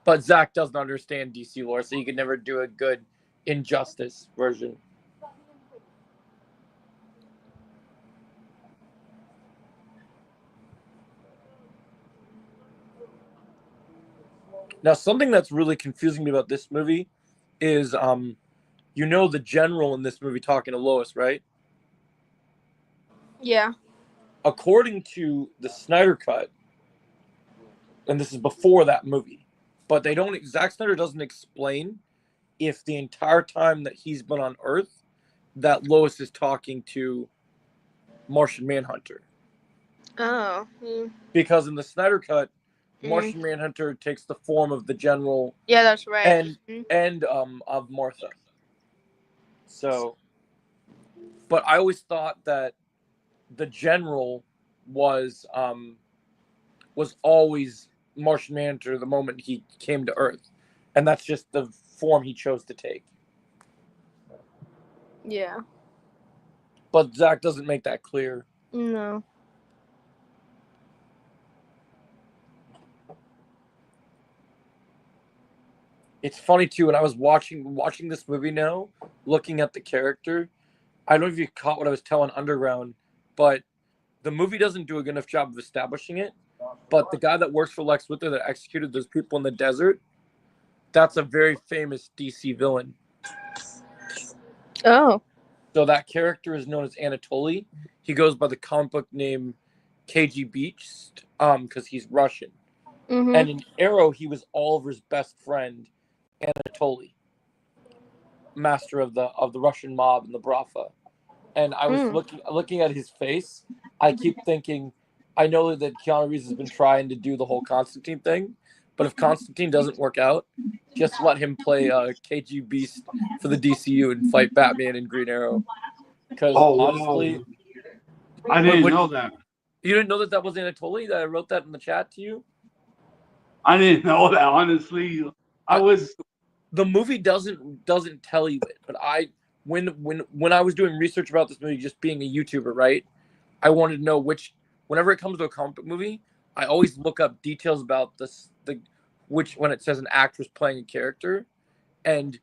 But Zack doesn't understand DC lore, so he could never do a good Injustice version. Now, something that's really confusing me about this movie is, the general in this movie talking to Lois, right? Yeah. According to the Snyder cut, and this is before that movie, but Zack Snyder doesn't explain if the entire time that he's been on Earth, that Lois is talking to Martian Manhunter. Oh. Because in the Snyder cut, Martian Manhunter takes the form of the general Yeah, that's right. and of Martha. So, but I always thought that the general was always Martian Manhunter the moment he came to Earth, and that's just the form he chose to take. Yeah. But Zach doesn't make that clear. No. It's funny too. When I was watching this movie now, looking at the character, I don't know if you caught what I was telling Underground, but the movie doesn't do a good enough job of establishing it. But the guy that works for Lex Luthor that executed those people in the desert, that's a very famous DC villain. Oh. So that character is known as Anatoly. He goes by the comic book name KG Beast, because he's Russian. Mm-hmm. And in Arrow, he was Oliver's best friend, Anatoly, master of the Russian mob and the Bratva. And I was looking at his face. I keep thinking, I know that Keanu Reeves has been trying to do the whole Constantine thing, but if Constantine doesn't work out, just let him play KG Beast for the DCU and fight Batman and Green Arrow. Because honestly, I didn't know that. You didn't know that was Anatoly? That I wrote that in the chat to you? I didn't know that, honestly. The movie doesn't tell you it, but when I was doing research about this movie, just being a YouTuber, right? I wanted to know whenever it comes to a comic book movie, I always look up details about when it says an actress playing a character, and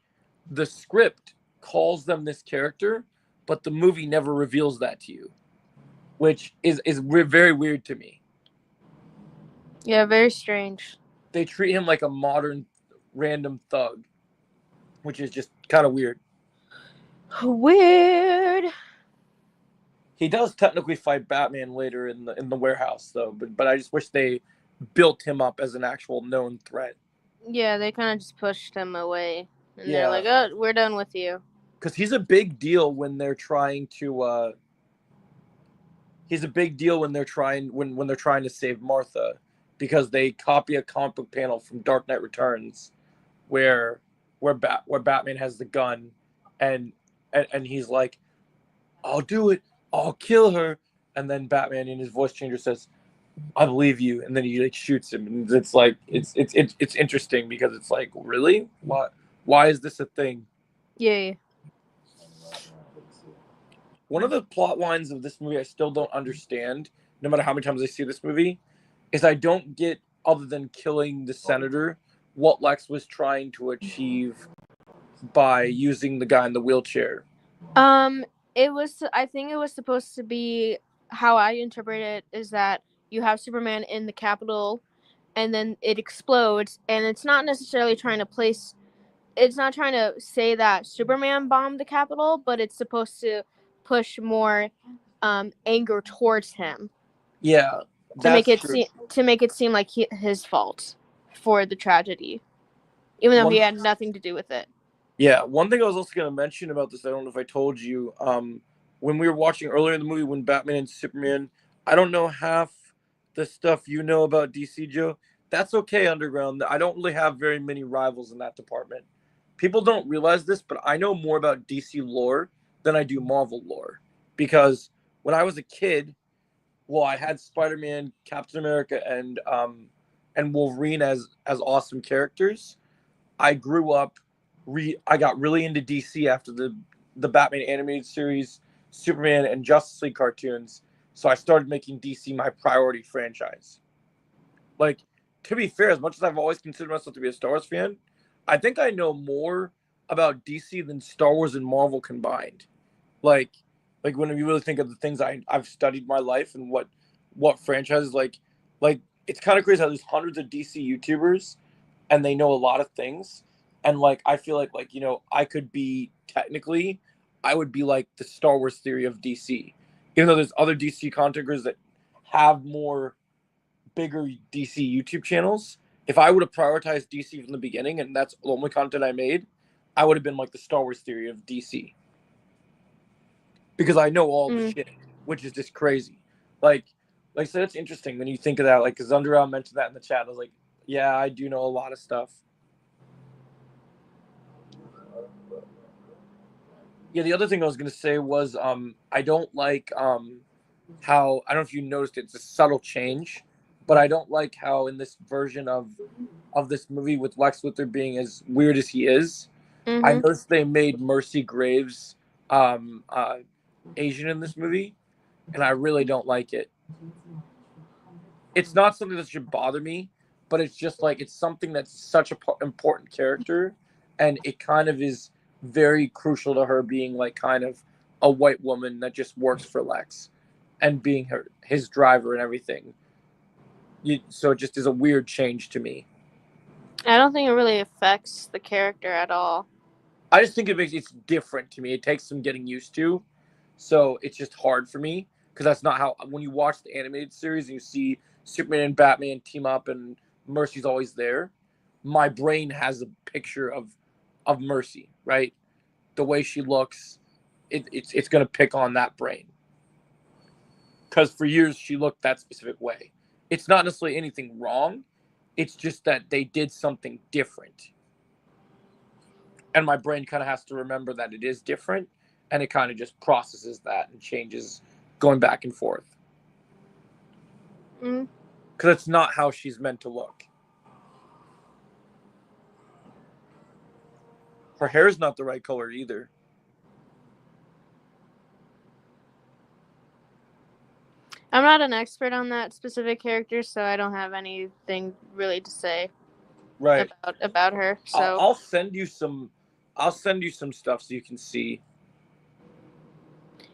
the script calls them this character, but the movie never reveals that to you, which is very weird to me. Yeah, very strange. They treat him like a modern random thug, which is just kind of weird. Weird. He does technically fight Batman later in the warehouse, though. But I just wish they built him up as an actual known threat. Yeah, they kind of just pushed him away, and Yeah. they're like, "Oh, we're done with you." Because he's a big deal when they're trying to. He's a big deal when they're trying to save Martha, because they copy a comic book panel from Dark Knight Returns, where Batman has the gun, and he's like, "I'll do it. I'll kill her," and then Batman in his voice changer says, "I believe you," and then he like shoots him, and it's like it's interesting because it's like, really, why is this a thing? Yeah. One of the plot lines of this movie I still don't understand, no matter how many times I see this movie, is I don't get, other than killing the senator, what Lex was trying to achieve by using the guy in the wheelchair. I think it was supposed to be, how I interpret it is that you have Superman in the Capitol, and then it explodes, and it's not necessarily trying to say that Superman bombed the Capitol, but it's supposed to push more anger towards him. Yeah, to make it seem like his fault for the tragedy, even though he had nothing to do with it. Yeah, one thing I was also going to mention about this, I don't know if I told you, when we were watching earlier in the movie, when Batman and Superman, I don't know half the stuff you know about DC, Joe. That's okay, Underground. I don't really have very many rivals in that department. People don't realize this, but I know more about DC lore than I do Marvel lore. Because when I was a kid, well, I had Spider-Man, Captain America, and Wolverine as awesome characters. I grew up. I got really into DC after the Batman animated series, Superman, and Justice League cartoons. So I started making DC my priority franchise. Like, to be fair, as much as I've always considered myself to be a Star Wars fan, I think I know more about DC than Star Wars and Marvel combined. Like when you really think of the things I've studied my life and what franchises, like it's kind of crazy how there's hundreds of DC YouTubers and they know a lot of things. And like, I feel like, I could be I would be like the Star Wars theory of DC, even though there's other DC content creators that have more bigger DC YouTube channels. If I would have prioritized DC from the beginning and that's the only content I made, I would have been like the Star Wars theory of DC. Because I know all the shit, which is just crazy. Like Like, so that's interesting when you think of that. Like, because Underground mentioned that in the chat. I was like, yeah, I do know a lot of stuff. Yeah, the other thing I was gonna say was I don't like how, I don't know if you noticed, it's a subtle change, but I don't like how in this version of this movie with Lex Luthor being as weird as he is, I Mm-hmm. noticed they made Mercy Graves Asian in this movie, and I really don't like it. It's not something that should bother me, but it's just like it's something that's such a important character, and it kind of is very crucial to her being like kind of a white woman that just works for Lex, and being his driver and everything. So it just is a weird change to me. I don't think it really affects the character at all. I just think it's different to me. It takes some getting used to, so it's just hard for me because that's not how, when you watch the animated series and you see Superman and Batman team up and Mercy's always there, my brain has a picture of Mercy, right? The way she looks, it's gonna pick on that brain because for years she looked that specific way. It's not necessarily anything wrong. It's just that they did something different. And my brain kind of has to remember that it is different, and it kind of just processes that and changes going back and forth. Mm. Because it's not how she's meant to look. Her hair's not the right color either. I'm not an expert on that specific character, so I don't have anything really to say Right. about her. So I'll send you some. I'll send you some stuff so you can see.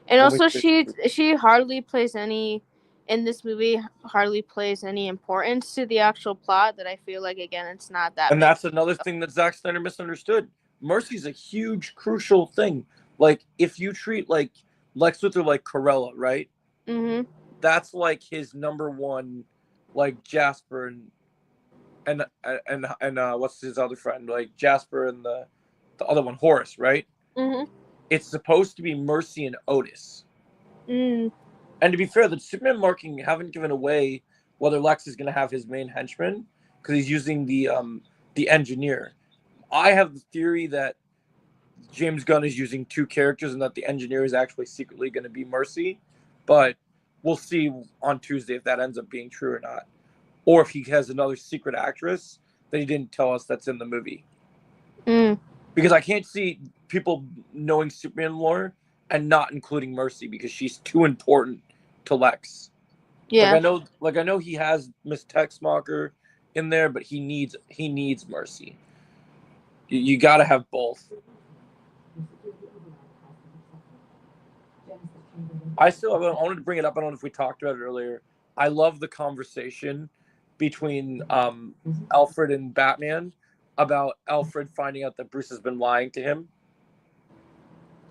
and also she hardly plays any in this movie. Hardly plays any importance to the actual plot. That I feel like again, it's not that. And that's another thing that Zack Snyder misunderstood. Mercy's a huge, crucial thing. Like if you treat like Lex Luthor like Corella, right? Mm-hmm. That's like his number one, like Jasper and what's his other friend, like Jasper and the other one, Horace, right? Mm-hmm. It's supposed to be Mercy and Otis. Mm. And to be fair, the Superman marking haven't given away whether Lex is going to have his main henchman because he's using the engineer. I have the theory that James Gunn is using two characters and that the engineer is actually secretly going to be Mercy, but we'll see on Tuesday if that ends up being true or not, or if he has another secret actress that he didn't tell us that's in the movie. Mm. Because I can't see people knowing Superman lore and not including Mercy because she's too important to Lex. Yeah. I know he has Miss Texmacher in there, but he needs Mercy. You got to have both. I wanted to bring it up. I don't know if we talked about it earlier. I love the conversation between Alfred and Batman about Alfred finding out that Bruce has been lying to him.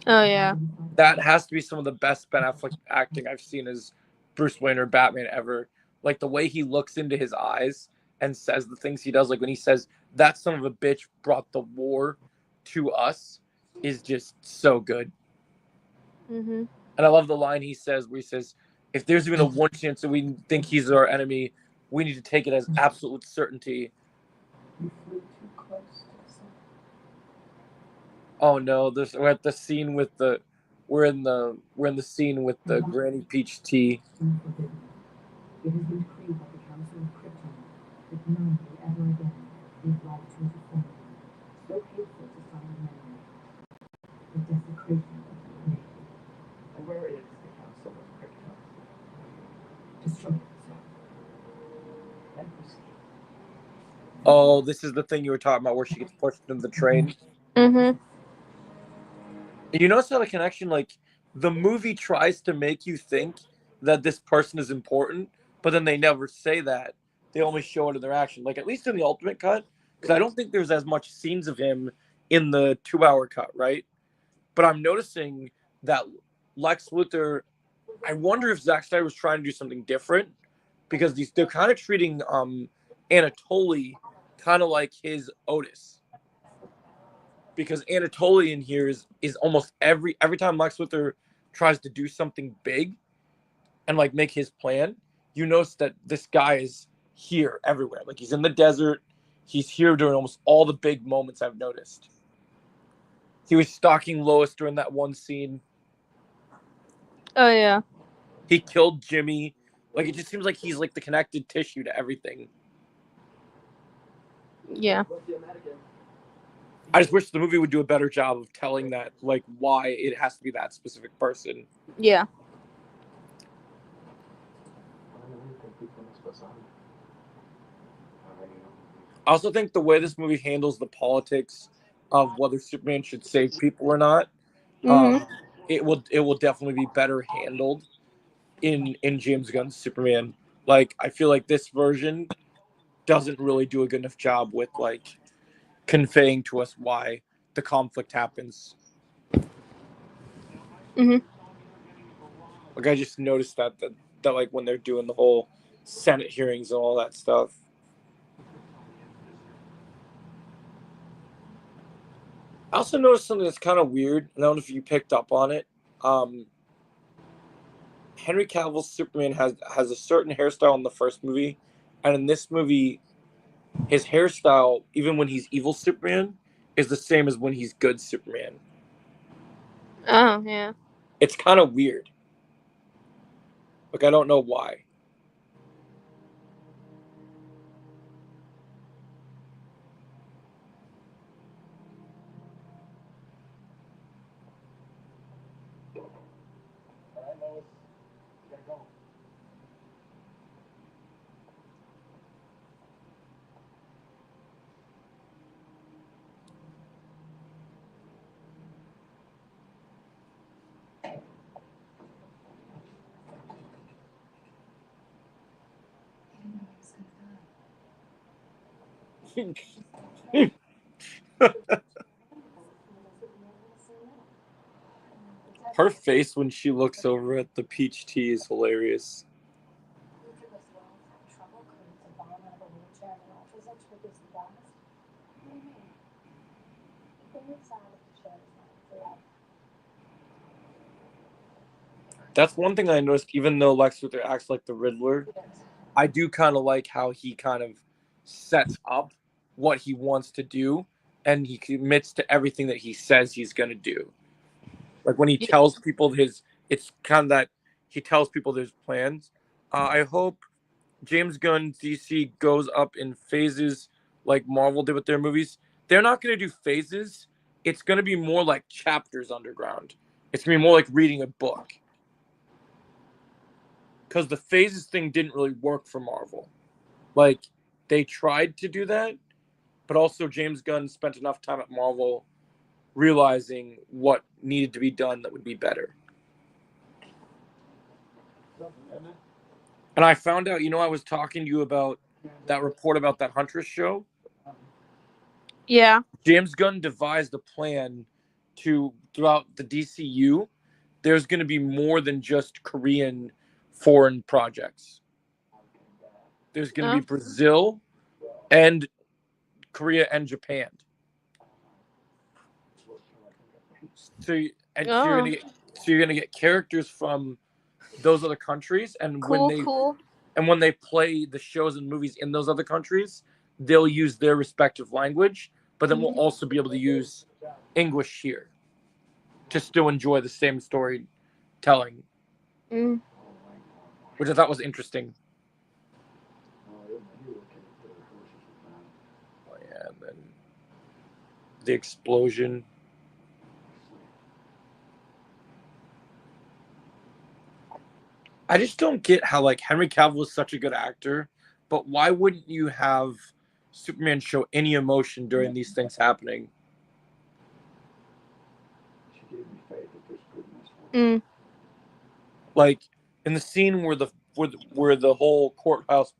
Oh yeah. That has to be some of the best Ben Affleck acting I've seen as Bruce Wayne or Batman ever. Like the way he looks into his eyes and says the things he does, like when he says that son of a bitch brought the war to us, is just so good. Mm-hmm. And I love the line he says where he says, if there's even a one chance that we think he's our enemy, we need to take it as absolute certainty. Oh no, we're at the scene with the we're in the scene with the Granny Peach tea. It has been decreed by the Council of Krypton that none will ever again leave life to a form so hateful to solid memory. The desecration of the humanity. And where is the Council of Krypton? Destroy itself. And proceed. Oh, this is the thing you were talking about where she gets pushed into the train. Mm-hmm. You notice how the connection, like the movie tries to make you think that this person is important, but then they never say that. They only show it in their action. Like at least in the Ultimate Cut, because I don't think there's as much scenes of him in the 2-hour cut, right? But I'm noticing that Lex Luthor, I wonder if Zack Snyder was trying to do something different because they're kind of treating Anatoly kind of like his Otis. Because Anatoly in here is almost every time Lex Luthor tries to do something big and like make his plan, you notice that this guy is here everywhere. Like he's in the desert. He's here during almost all the big moments I've noticed. He was stalking Lois during that one scene. Oh yeah. He killed Jimmy. Like it just seems like he's like the connected tissue to everything. Yeah. I just wish the movie would do a better job of telling that, like, why it has to be that specific person. Yeah. I also think the way this movie handles the politics of whether Superman should save people or not, Mhm. it will definitely be better handled in James Gunn's Superman. Like I feel like this version doesn't really do a good enough job with like conveying to us why the conflict happens. Mhm. Like I just noticed that like when they're doing the whole Senate hearings and all that stuff. I also noticed something that's kind of weird. I don't know if you picked up on it. Henry Cavill's Superman has a certain hairstyle in the first movie, and in this movie, his hairstyle, even when he's evil Superman, is the same as when he's good Superman. Oh yeah. It's kind of weird. Like I don't know why. Her face when she looks over at the peach tea is hilarious. That's one thing I noticed. Even though Lex Luthor acts like the Riddler, I do kind of like how he kind of sets up what he wants to do, and he commits to everything that he says he's going to do. Like when he tells people it's kind of that he tells people there's plans. I hope James Gunn's DC goes up in phases like Marvel did with their movies. They're not going to do phases. It's going to be more like chapters underground. It's going to be more like reading a book. Because the phases thing didn't really work for Marvel. Like, they tried to do that, but also James Gunn spent enough time at Marvel realizing what needed to be done that would be better. And I found out, I was talking to you about that report about that Huntress show. Yeah. James Gunn devised a plan to, throughout the DCU, there's going to be more than just Korean foreign projects. There's going to be Brazil and Korea and Japan. So you're gonna get characters from those other countries, and when they play the shows and movies in those other countries, they'll use their respective language, but then we'll also be able to use English here to still enjoy the same storytelling, which I thought was interesting. Oh yeah, and then the explosion. I just don't get how like Henry Cavill is such a good actor, but why wouldn't you have Superman show any emotion during these things happening? Like in the scene where the whole courthouse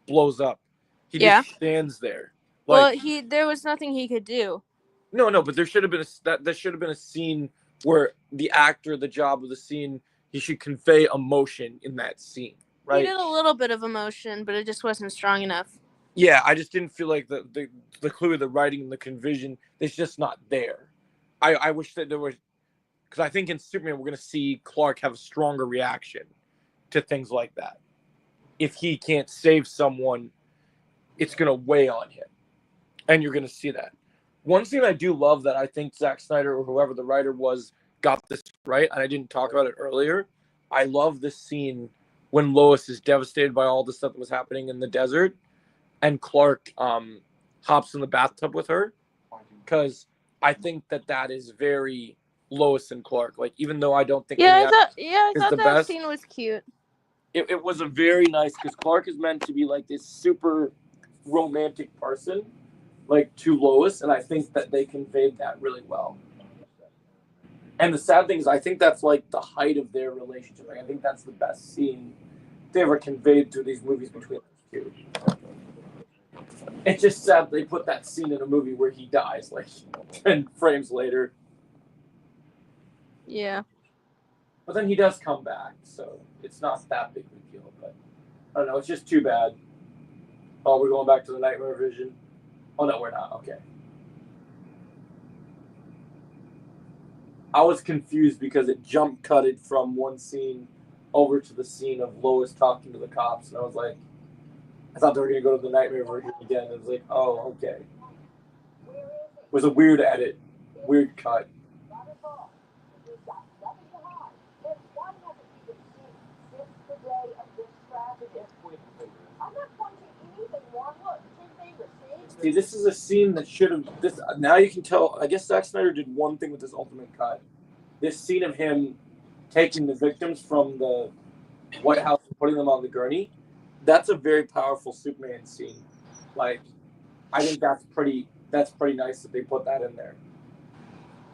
blows up, he just stands there. Like, there was nothing he could do. No, but there should have been that should have been a scene where the actor, the job of the scene, he should convey emotion in that scene, right? He did a little bit of emotion, but it just wasn't strong enough. Yeah, I just didn't feel like the clue of the writing and the conviction, it's just not there. I wish that there was, because I think in Superman we're going to see Clark have a stronger reaction to things like that. if he can't save someone, it's going to weigh on him. And you're going to see that. One thing I do love that I think Zack Snyder or whoever the writer was got this right, and I didn't talk about it earlier. I love this scene when Lois is devastated by all the stuff that was happening in the desert, and Clark hops in the bathtub with her, because I think that is very Lois and Clark. Like, even though I don't think I is thought the that best, scene was cute. it was a very nice, because Clark is meant to be like this super romantic person, like, to Lois, and I think that they conveyed that really well. And the sad thing is, I think that's like the height of their relationship. Like, I think that's the best scene they ever conveyed through these movies between those two. It's just sad they put that scene in a movie where he dies like 10 frames later. Yeah. But then he does come back, so it's not that big of a deal. But I don't know, it's just too bad. Oh, we're going back to the Nightmare Vision? Oh, no, we're not. Okay. I was confused because it jump cutted from one scene over to the scene of Lois talking to the cops, and I was like, I thought they were going to go to the Nightmare Version again. It was like, oh, okay. It was a weird edit, weird cut. See, this is a scene that should have. This now you can tell. I guess Zack Snyder did one thing with this ultimate cut. This scene of him taking the victims from the White House and putting them on the gurney. That's a very powerful Superman scene. Like, I think that's pretty nice that they put that in there.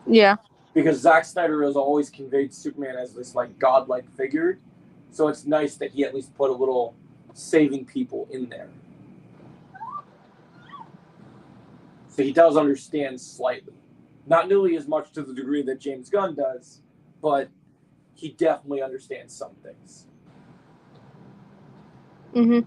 Yeah. Because Zack Snyder has always conveyed Superman as this like godlike figure, so it's nice that he at least put a little saving people in there. So he does understand slightly. Not nearly as much to the degree that James Gunn does, but he definitely understands some things. Mhm.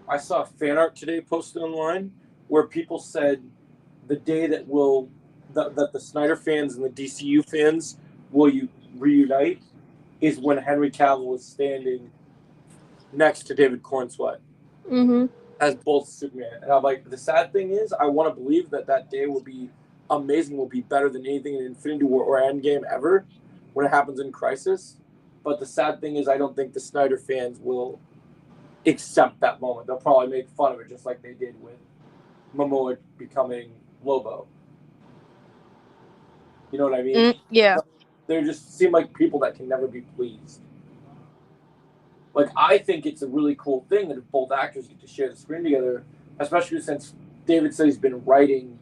I saw fan art today posted online where people said the day that the Snyder fans and the DCU fans will reunite is when Henry Cavill is standing next to David Cornsweet Mhm. as both Superman. And I'm like, the sad thing is, I want to believe that day will be amazing, will be better than anything in Infinity War or Endgame ever when it happens in Crisis. But the sad thing is, I don't think the Snyder fans will accept that moment. They'll probably make fun of it, just like they did with Momoa becoming Lobo. You know what I mean? Yeah. They just seem like people that can never be pleased. Like, I think it's a really cool thing that if both actors get to share the screen together, especially since David said he's been writing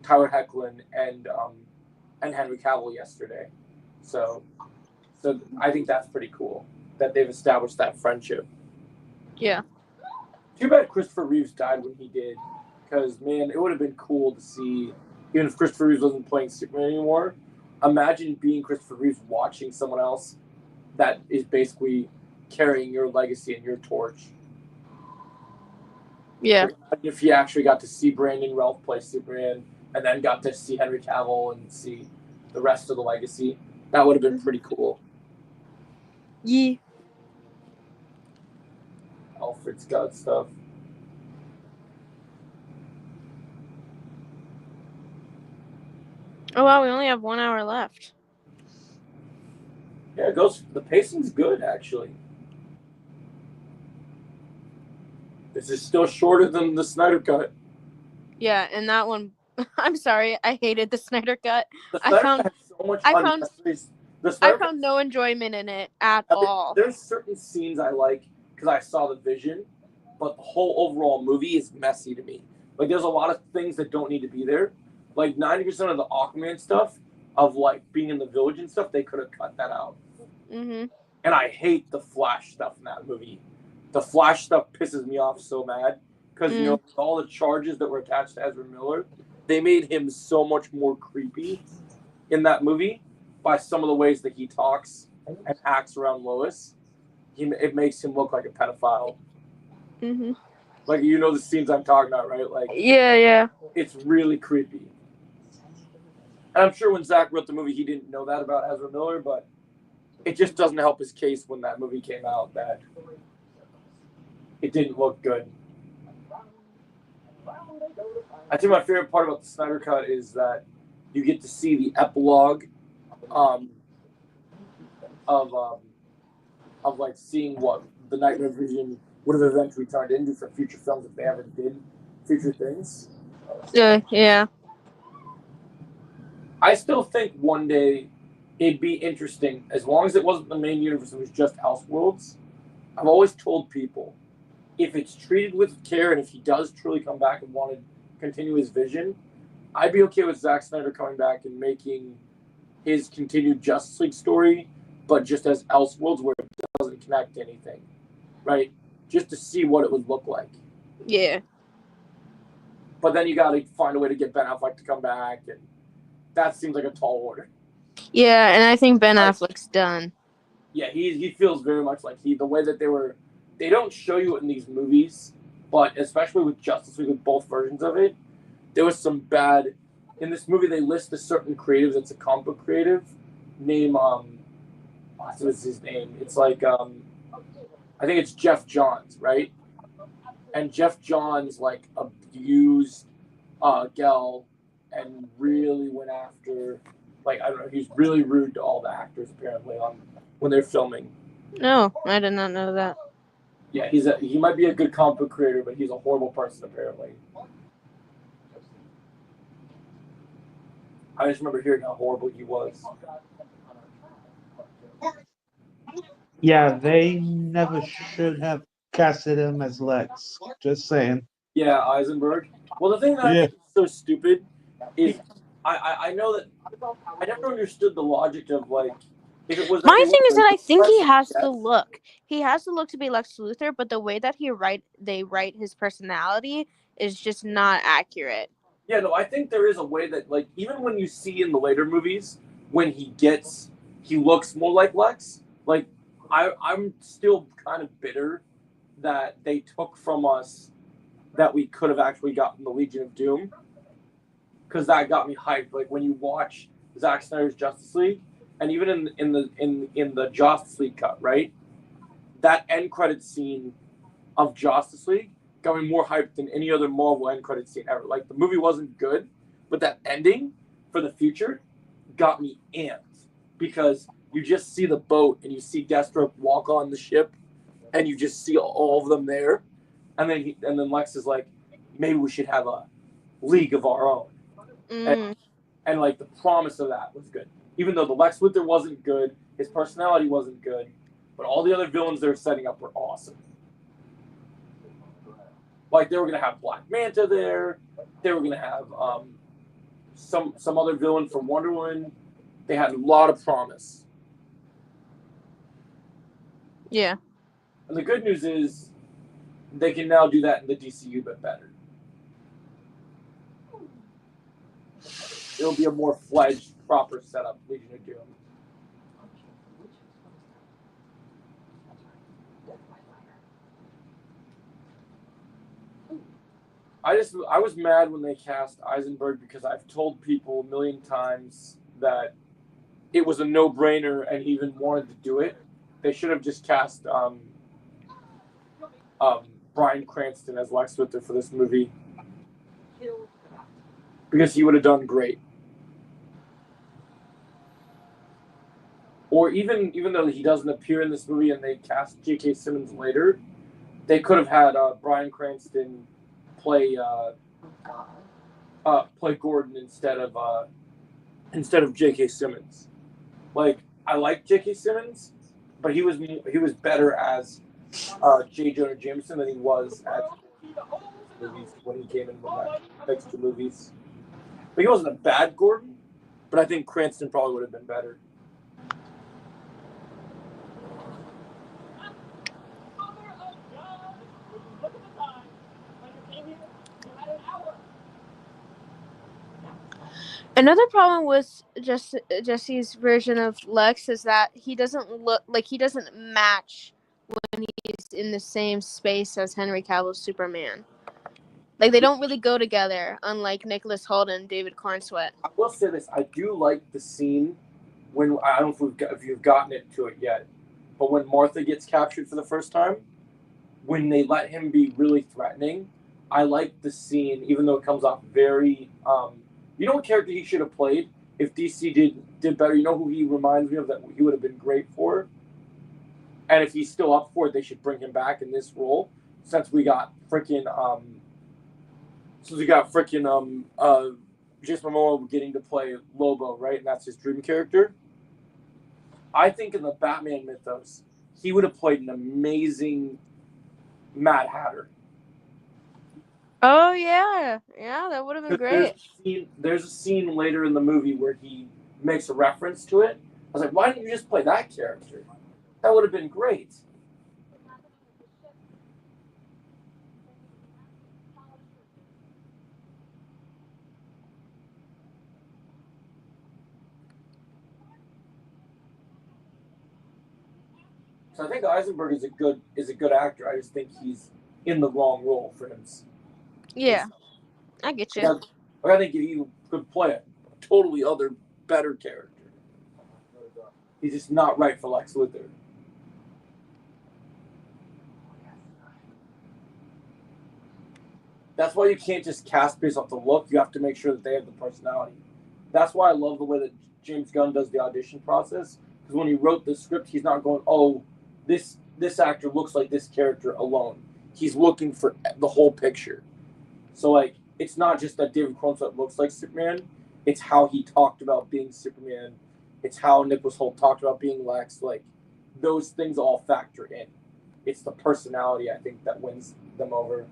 Tyler Hoechlin and Henry Cavill yesterday. So I think that's pretty cool that they've established that friendship. Yeah. Too bad Christopher Reeves died when he did, because, man, it would have been cool to see, even if Christopher Reeves wasn't playing Superman anymore, imagine being Christopher Reeves watching someone else that is basically carrying your legacy and your torch. Yeah. If he actually got to see Brandon Routh play Superman and then got to see Henry Cavill and see the rest of the legacy, that would have been pretty cool. Yeah. Alfred Scott stuff. Oh wow, we only have 1 hour left. Yeah, it goes. The pacing's good, actually. This is still shorter than the Snyder Cut. Yeah, and that one, I'm sorry, I hated the Snyder Cut. The I Snyder found- Cut has so much I found- unnecessary. The I Snyder found no enjoyment in it at Cut, all. there's certain scenes I like because I saw the vision, but the whole overall movie is messy to me. Like, there's a lot of things that don't need to be there. Like, 90% of the Aquaman stuff, of, like, being in the village and stuff, they could have cut that out. Mm-hmm. And I hate the Flash stuff in that movie. the Flash stuff pisses me off so mad because you know all the charges that were attached to Ezra Miller, they made him so much more creepy in that movie by some of the ways that he talks and acts around Lois. It makes him look like a pedophile. Mm-hmm. Like, you know the scenes I'm talking about, right? Like, Yeah. it's really creepy. And I'm sure when Zach wrote the movie, he didn't know that about Ezra Miller, but it just doesn't help his case when that movie came out that it didn't look good. I think my favorite part about the Snyder Cut is that you get to see the epilogue of like seeing what the Nightmare Vision would have eventually turned into for future films if they ever did future things. Yeah. I still think one day it'd be interesting, as long as it wasn't the main universe, it was just Elseworlds. I've always told people, if it's treated with care and if he does truly come back and want to continue his vision, I'd be okay with Zack Snyder coming back and making his continued Justice League story, but just as Elseworlds, where it doesn't connect to anything, right? Just to see what it would look like. Yeah. But then you got to find a way to get Ben Affleck to come back, and that seems like a tall order. Yeah, and I think Ben Affleck's done. Yeah, he feels very much like the way that they don't show you it in these movies, but especially with Justice League, with both versions of it, there was some bad. In this movie, they list a certain creative that's a comic book creative name. What is his name? It's like I think it's Jeff Johns, right? And Jeff Johns like abused Gel and really went after, like, I don't know, he's really rude to all the actors apparently when they're filming. No, I did not know that. Yeah, he might be a good comic book creator, but he's a horrible person apparently. I just remember hearing how horrible he was. Yeah, they never should have casted him as Lex. Just saying. Yeah, Eisenberg. Well, the thing that I think is so stupid is I know that I never understood the logic of, like, if it was. My thing is that I think he has the look. He has the look to be Lex Luthor, but the way that they write his personality is just not accurate. Yeah, no, I think there is a way that, like, even when you see in the later movies, when he looks more like Lex. Like, I'm still kind of bitter that they took from us that we could have actually gotten the Legion of Doom, because that got me hyped. Like, when you watch Zack Snyder's Justice League, and even in the Justice League cut, right? That end credit scene of Justice League got me more hyped than any other Marvel end credit scene ever. Like, the movie wasn't good, but that ending for the future got me amped, because you just see the boat and you see Deathstroke walk on the ship, and you just see all of them there, and then Lex is like, maybe we should have a league of our own, and like the promise of that was good, even though the Lex Luthor wasn't good, his personality wasn't good, but all the other villains they were setting up were awesome. Like, they were gonna have Black Manta there, they were gonna have some other villain from Wonder Woman. They had a lot of promise. Yeah. And the good news is they can now do that in the DCU, but better. It'll be a more fledged, proper setup, Legion of Doom. I was mad when they cast Eisenberg, because I've told people a million times that it was a no-brainer and he even wanted to do it. They should have just cast Bryan Cranston as Lex Luthor for this movie, because he would have done great. Or even though he doesn't appear in this movie and they cast J.K. Simmons later, they could have had Bryan Cranston play Gordon instead of J.K. Simmons. Like, I like J.K. Simmons, but he was better as J. Jonah Jameson than he was as movies when he came in with that next two movies. But he wasn't a bad Gordon, but I think Cranston probably would have been better. Another problem with Jesse's version of Lex is that he doesn't match when he's in the same space as Henry Cavill's Superman. Like they don't really go together, unlike Nicholas Hoult and David Cornsweet. I will say this: I do like the scene when I don't know if you've gotten it to it yet, but when Martha gets captured for the first time, when they let him be really threatening, I like the scene, even though it comes off very. You know what character he should have played if DC did better? You know who he reminds me of that he would have been great for? And if he's still up for it, they should bring him back in this role. Since we got freaking Jason Momoa getting to play Lobo, right? And that's his dream character. I think in the Batman mythos, he would have played an amazing Mad Hatter. Oh yeah, that would have been great. There's a scene later in the movie where he makes a reference to it. I was like, why didn't you just play that character? That would have been great. So I think Eisenberg is a good actor. I just think he's in the wrong role for him. Yeah, I get you. I think he could play a totally other better character. He's just not right for Lex Luthor. That's why you can't just cast based off the look. You have to make sure that they have the personality. That's why I love the way that James Gunn does the audition process. Because when he wrote the script, he's not going, oh, this actor looks like this character alone. He's looking for the whole picture. So, like, it's not just that David Cornsweet looks like Superman. It's how he talked about being Superman. It's how Nicholas Hoult talked about being Lex. Like, those things all factor in. It's the personality, I think, that wins them over.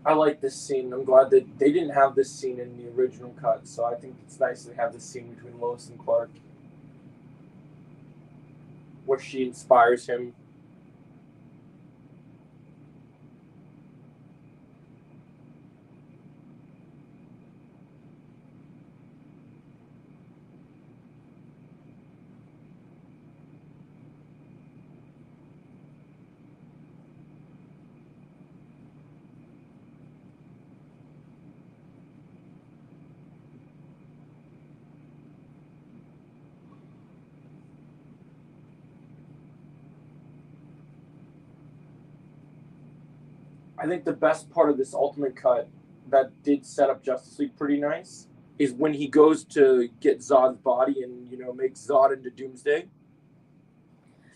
I like this scene. I'm glad that they didn't have this scene in the original cut, so I think it's nice to have this scene between Lois and Clark where she inspires him. I think the best part of this Ultimate Cut that did set up Justice League pretty nice is when he goes to get Zod's body and make Zod into Doomsday.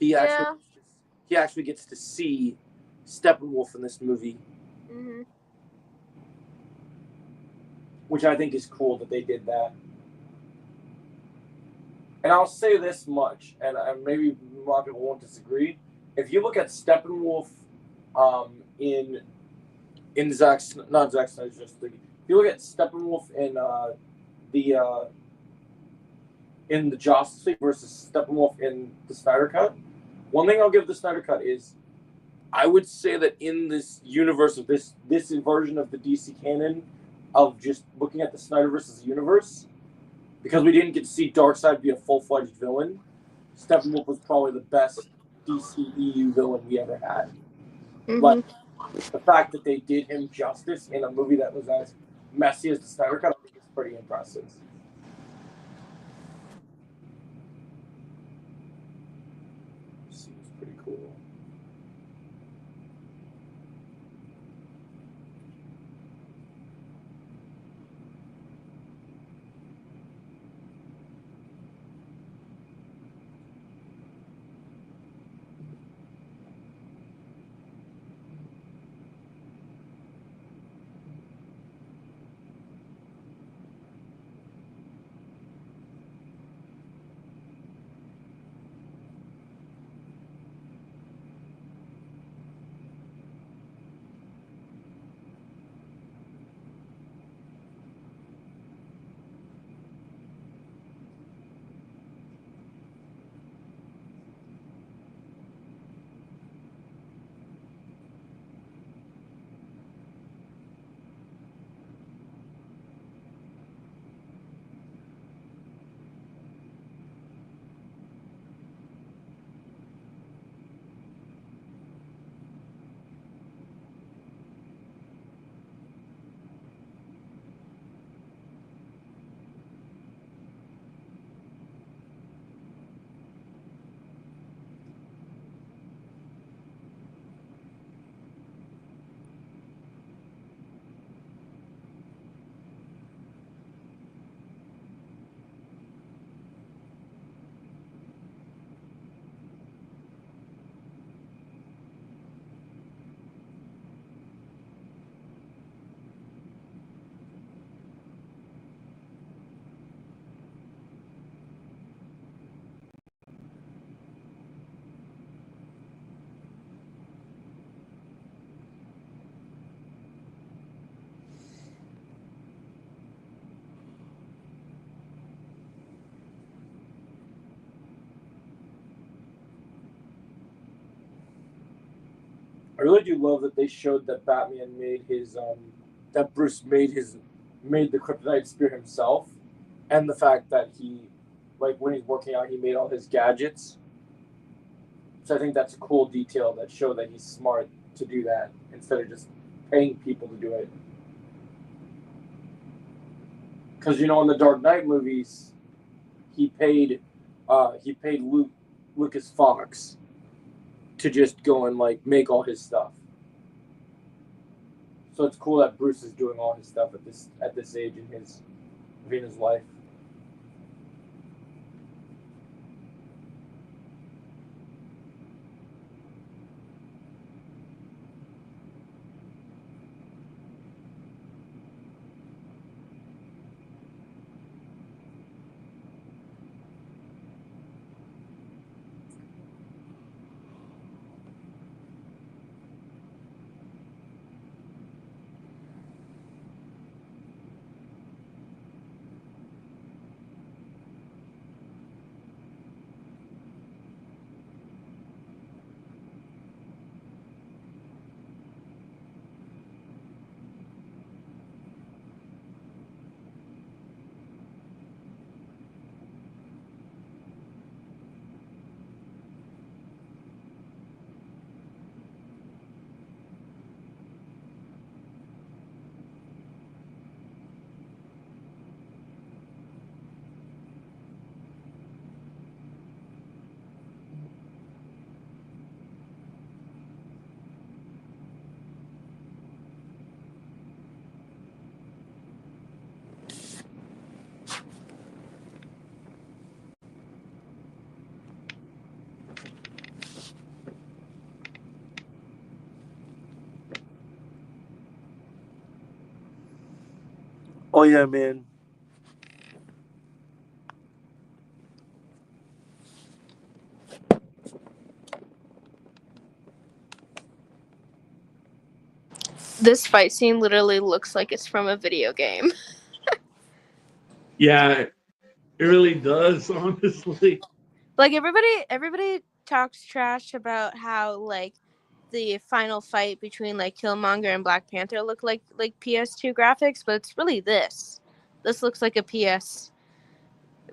He actually gets to see Steppenwolf in this movie, which I think is cool that they did that. And I'll say this much, and maybe a lot of people won't disagree. If you look at Steppenwolf in Zack Snyder's Justice League, if you look at Steppenwolf in the Justice League versus Steppenwolf in the Snyder Cut, one thing I'll give the Snyder Cut is I would say that in this universe of this version of the DC canon of just looking at the Snyderverse universe, because we didn't get to see Darkseid be a full-fledged villain, Steppenwolf was probably the best DCEU villain we ever had. But the fact that they did him justice in a movie that was as messy as the Snyder Cut, I think is pretty impressive. Seems pretty cool. really do love that they showed that Batman made his that Bruce made the kryptonite spear himself, and the fact that he, like when he's working out, he made all his gadgets. So I think that's a cool detail that show that he's smart to do that instead of just paying people to do it. Because in the Dark Knight movies, he paid Lucas Fox to just go and like make all his stuff. So it's cool that Bruce is doing all his stuff at this age in his life. Oh yeah, man. This fight scene literally looks like it's from a video game. Yeah, it really does, honestly. Like everybody talks trash about how like the final fight between like Killmonger and Black Panther look like PS2 graphics, but it's really this. This looks like a PS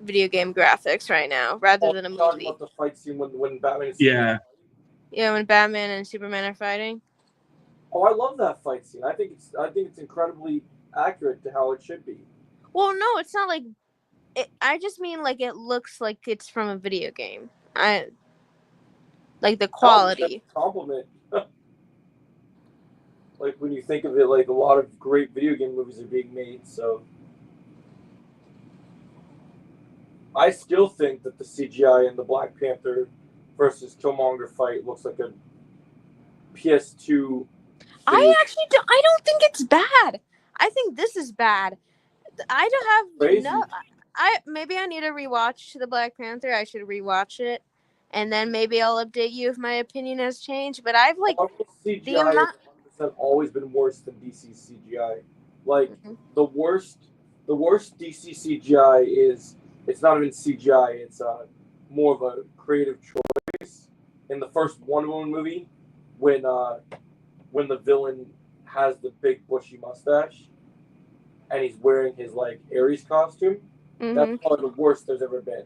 video game graphics right now rather than a Talking movie. about the fight scene when Batman and Yeah. Yeah, when Batman and Superman are fighting. Oh, I love that fight scene. I think it's incredibly accurate to how it should be. Well, no, it's not like I just mean like it looks like it's from a video game. I like the quality. That's a compliment. Like when you think of it, like a lot of great video game movies are being made. So I still think that the CGI in the Black Panther versus Killmonger fight looks like a PS2. I don't think it's bad. I think this is bad. I don't have Crazy. no. Maybe I need to rewatch the Black Panther. I should rewatch it, and then maybe I'll update you if my opinion has changed. But I've like Marvel CGI the amount. has 100% always been worse than DC CGI. Like the worst DC CGI is it's not even CGI. It's more of a creative choice. In the first Wonder Woman movie, when the villain has the big bushy mustache and he's wearing his like Ares costume, that's probably the worst there's ever been.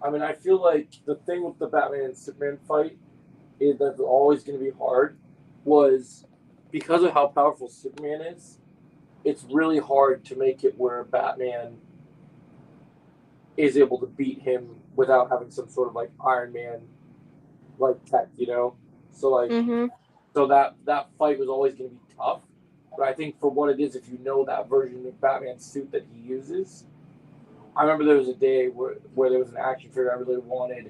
I mean, I feel like the thing with the Batman and Superman fight is that's always going to be hard was because of how powerful Superman is. It's really hard to make it where Batman is able to beat him without having some sort of like Iron Man like tech, you know. So like, Mm-hmm. so that fight was always going to be tough. But I think for what it is, if you know that version of Batman's suit that he uses, I remember there was a day where there was an action figure I really wanted,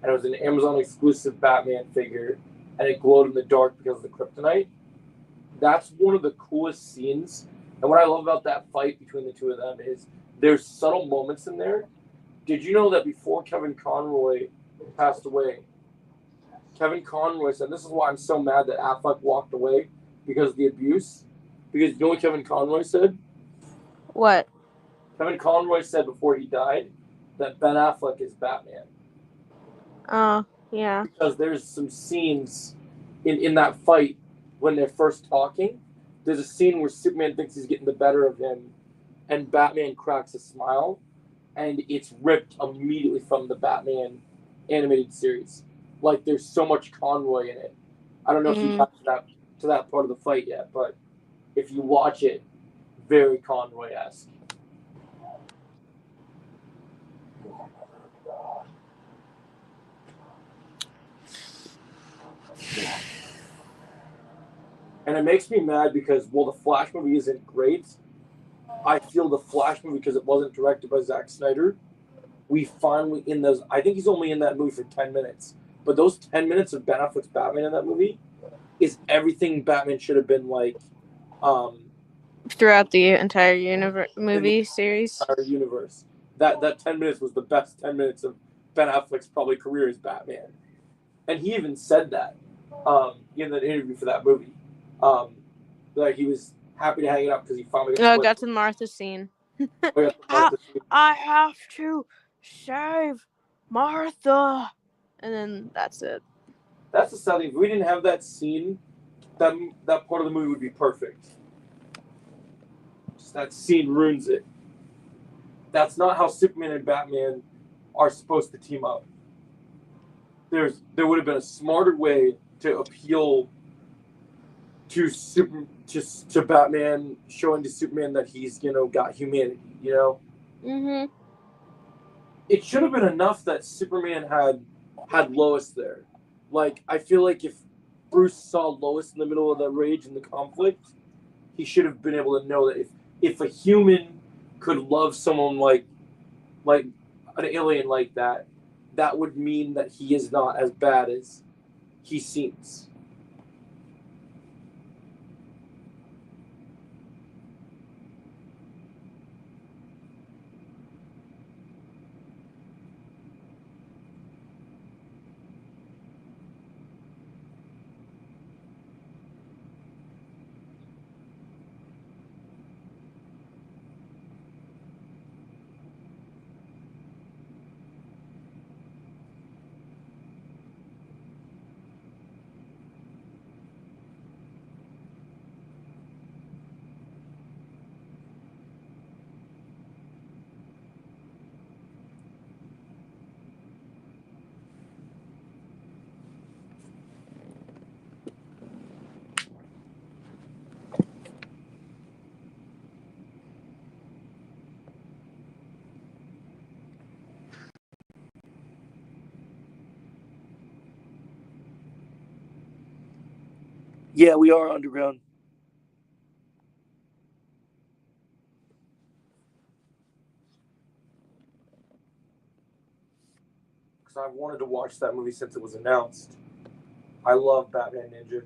and it was an Amazon exclusive Batman figure, and it glowed in the dark because of the kryptonite. That's one of the coolest scenes. And what I love about that fight between the two of them is there's subtle moments in there. Did you know that before Kevin Conroy passed away, Kevin Conroy said, this is why I'm so mad that Affleck walked away because of the abuse? Because you know what Kevin Conroy said? What? Kevin Conroy said before he died that Ben Affleck is Batman. Oh, yeah. Because there's some scenes in that fight when they're first talking. There's a scene where Superman thinks he's getting the better of him, and Batman cracks a smile, and it's ripped immediately from the Batman animated series. Like there's so much Conroy in it. I don't know if you got to that part of the fight yet, but if you watch it, very Conroy-esque. And it makes me mad because while the Flash movie isn't great, I feel the Flash movie, because it wasn't directed by Zack Snyder, we finally in those. I think he's only in that movie for 10 minutes, but those 10 minutes of Ben Affleck's Batman in that movie is everything Batman should have been like. Throughout the entire movie series. Entire universe. That 10 minutes was the best 10 minutes of Ben Affleck's probably career as Batman, and he even said that in the interview for that movie, like he was happy to hang it up because he finally Got to the Martha scene. I have to save Martha, and then that's it. That's the sad thing. If we didn't have that scene, that part of the movie would be perfect. Just that scene ruins it. That's not how Superman and Batman are supposed to team up. There would have been a smarter way to appeal to Batman, showing to Superman that he's got humanity. Mm-hmm. It should have been enough that Superman had Lois there. Like I feel like if Bruce saw Lois in the middle of the rage and the conflict, he should have been able to know that if a human could love someone like an alien like that, that would mean that he is not as bad as he seems. Yeah, we are underground. Because I've wanted to watch that movie since it was announced. I love Batman Ninja.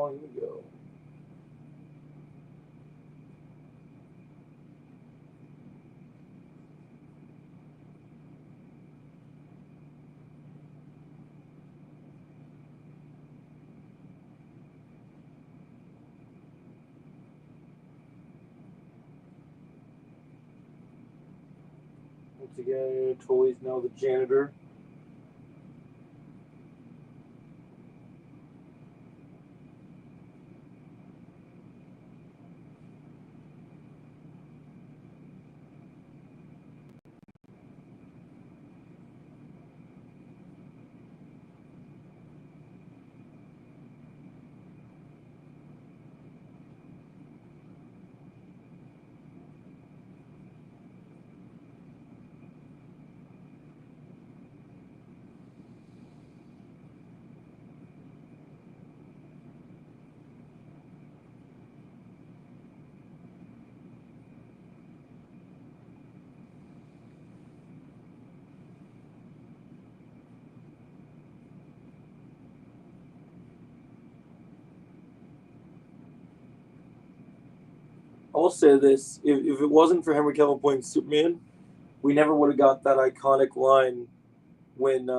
long ago. Once again, Tully's now the janitor. I will say this: if it wasn't for Henry Cavill playing Superman, we never would have got that iconic line when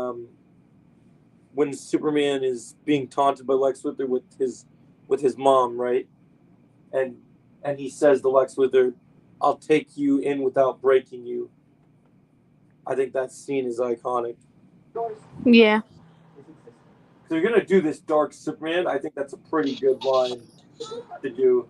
Superman is being taunted by Lex Luthor with his mom, right? And he says to Lex Luthor, "I'll take you in without breaking you." I think that scene is iconic. Yeah. So you're gonna do this dark Superman. I think that's a pretty good line to do.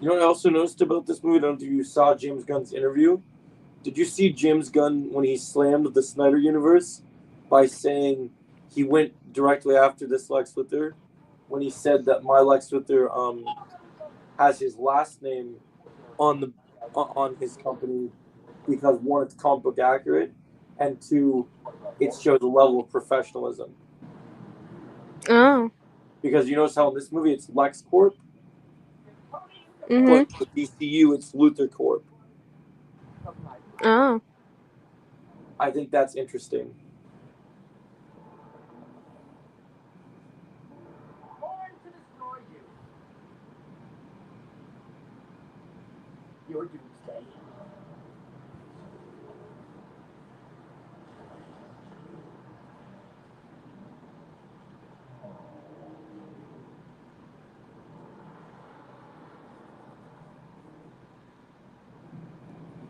You know what I also noticed about this movie? I don't know if you saw James Gunn's interview. Did you see James Gunn when he slammed the Snyder Universe by saying he went directly after this Lex Luthor when he said that my Lex Luthor has his last name on his company because one, it's comic book accurate, and two, it shows a level of professionalism. Oh. Because you notice how in this movie it's LexCorp, Mhm. but with DCU it's Luthor Corp. Oh. I think that's interesting. Your doomsday.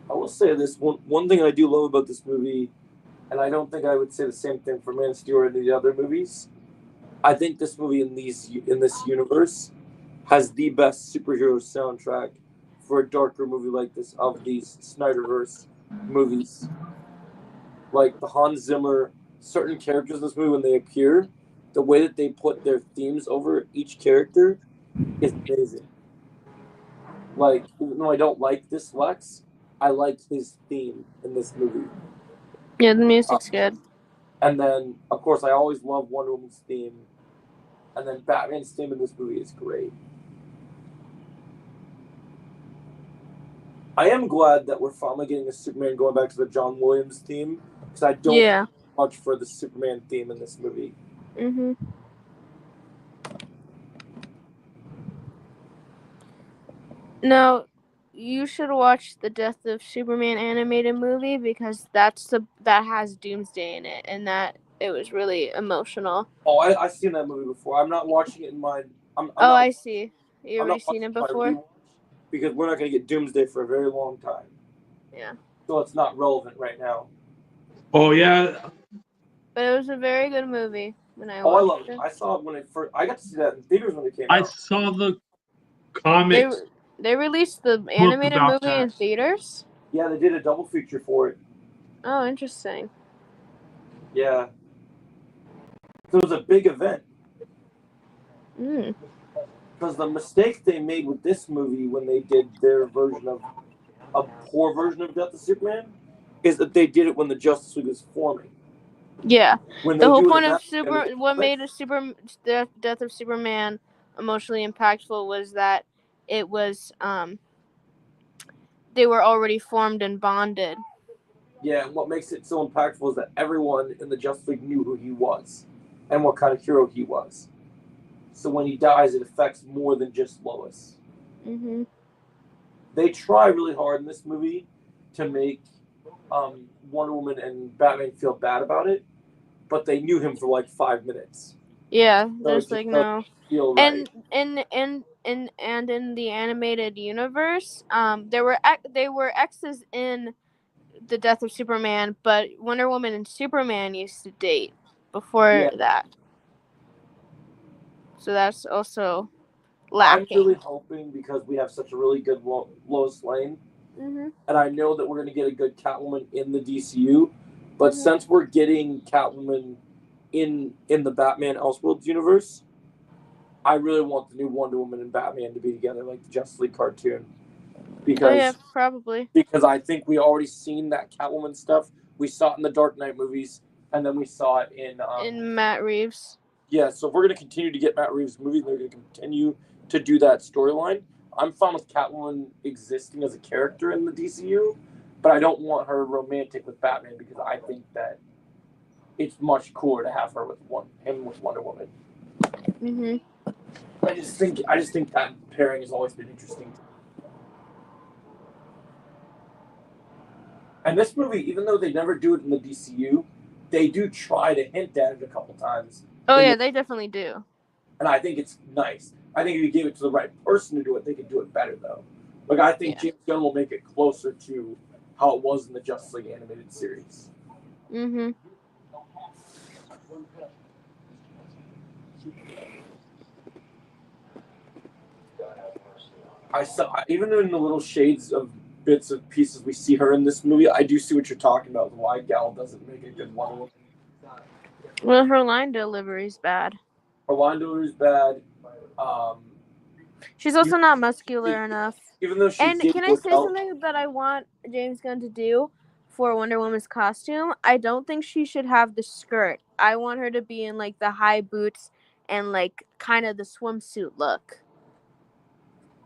I will say this one thing I do love about this movie, and I don't think I would say the same thing for Man of Steel or any of the other movies. I think this movie in this universe has the best superhero soundtrack for a darker movie like this of these Snyderverse movies. Like the Hans Zimmer, certain characters in this movie when they appear, the way that they put their themes over each character is amazing. Like, even though I don't like this Lex, I like his theme in this movie. Yeah, the music's good. And then, of course, I always love Wonder Woman's theme. And then Batman's theme in this movie is great. I am glad that we're finally getting a Superman going back to the John Williams theme, because I don't Yeah. much for the Superman theme in this movie. Mhm. No, you should watch the Death of Superman animated movie because that has Doomsday in it, and that it was really emotional. Oh, I've seen that movie before. I'm not watching it in my. I see. You I'm already not seen it watching my before? rewatch because we're not going to get Doomsday for a very long time. Yeah. So it's not relevant right now. Oh yeah, But it was a very good movie when I Oh, I watched love it. I saw it when it first. I got to see that in theaters when it came I out. saw the They comics they released the book animated about movie in that. theaters? Yeah, they did a double feature for it. Oh, interesting. Yeah. So it was a big event. Mm. Because the mistake they made with this movie when they did their version of a poor version of Death of Superman is that they did it when the Justice League was forming. Yeah. When The they whole do it point in of that, what made Death of Superman emotionally impactful was that it was they were already formed and bonded. Yeah, and what makes it so impactful is that everyone in the Justice League knew who he was and what kind of hero he was. So when he dies, it affects more than just Lois. Mm-hmm. They try really hard in this movie to make Wonder Woman and Batman feel bad about it, but they knew him for like 5 minutes. Yeah, So there's it like just no. doesn't feel right. And in the animated universe, there were exes in the Death of Superman, but Wonder Woman and Superman used to date before Yeah. that. So that's also I'm lacking. really hoping, because we have such a really good Lois Lane, Mm-hmm. and I know that we're going to get a good Catwoman in the DCU, but Mhm. since we're getting Catwoman in the Batman Elseworlds universe, I really want the new Wonder Woman and Batman to be together like the Justice League cartoon. Because Oh yeah, probably. because I think we already seen that Catwoman stuff. We saw it in the Dark Knight movies, and then we saw it In Matt Reeves. yeah. So if we're going to continue to get Matt Reeves movies, they're going to continue to do that storyline. I'm fine with Catwoman existing as a character in the DCU, but I don't want her romantic with Batman, because I think that it's much cooler to have her with him with Wonder Woman. Mm-hmm. I just think that pairing has always been interesting. And this movie, even though they never do it in the DCU, they do try to hint at it a couple times. Oh yeah, they definitely do. And I think it's nice. I think if you gave it to the right person to do it, they could do it better, though. Like, I think James Gunn will make it closer to how it was in the Justice League animated series. Mm-hmm. I saw, even in the little shades of bits of pieces we see her in this movie, I do see what you're talking about. Why Gal doesn't make a good Wonder Woman. Well, her line delivery's bad. Her line delivery is bad. She's also not muscular enough. Even though she And did can I work say out, something that I want James Gunn to do for Wonder Woman's costume? I don't think she should have the skirt. I want her to be in like the high boots and like kind of the swimsuit look.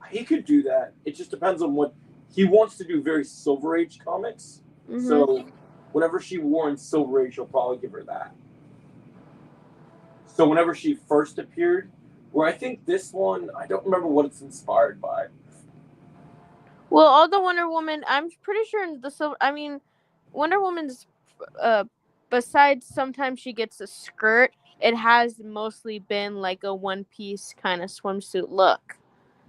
he could do that. It just depends on what he wants to do. Very Silver Age comics. Mm-hmm. So whenever she wore in Silver Age, he'll probably give her that. So whenever she first appeared, where I think this one, I don't remember what it's inspired by. Well, all the Wonder Woman, I'm pretty sure in the silver. I mean, Wonder Woman's, besides sometimes she gets a skirt, it has mostly been like a one-piece kind of swimsuit look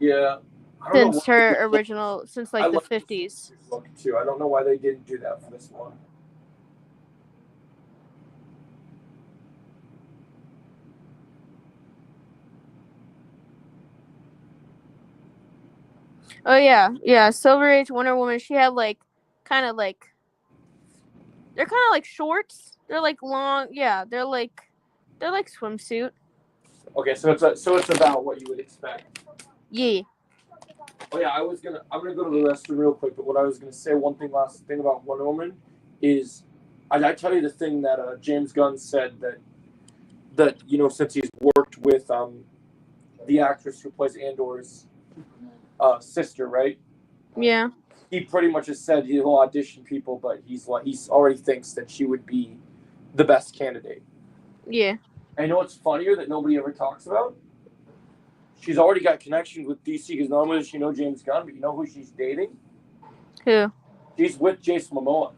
Yeah. I don't know since what her they did. original, since like I the like this 50s. look too. I don't know why they didn't do that for this one. Oh yeah, Silver Age Wonder Woman. She had like, kind of like, they're kind of like shorts. They're like long. Yeah, they're like swimsuit. Okay, so it's about what you would expect. Yeah. Oh yeah, I'm gonna go to the restroom real quick. But what I was gonna say, last thing about Wonder Woman is, I tell you the thing that James Gunn said that since he's worked with the actress who plays Andor's sister, right? Yeah. He pretty much has said he'll audition people, but he's already thinks that she would be the best candidate. Yeah. And you know what's funnier that nobody ever talks about? She's already got connections with DC, because not only does she know James Gunn, but you know who she's dating? Who? She's with Jason Momoa.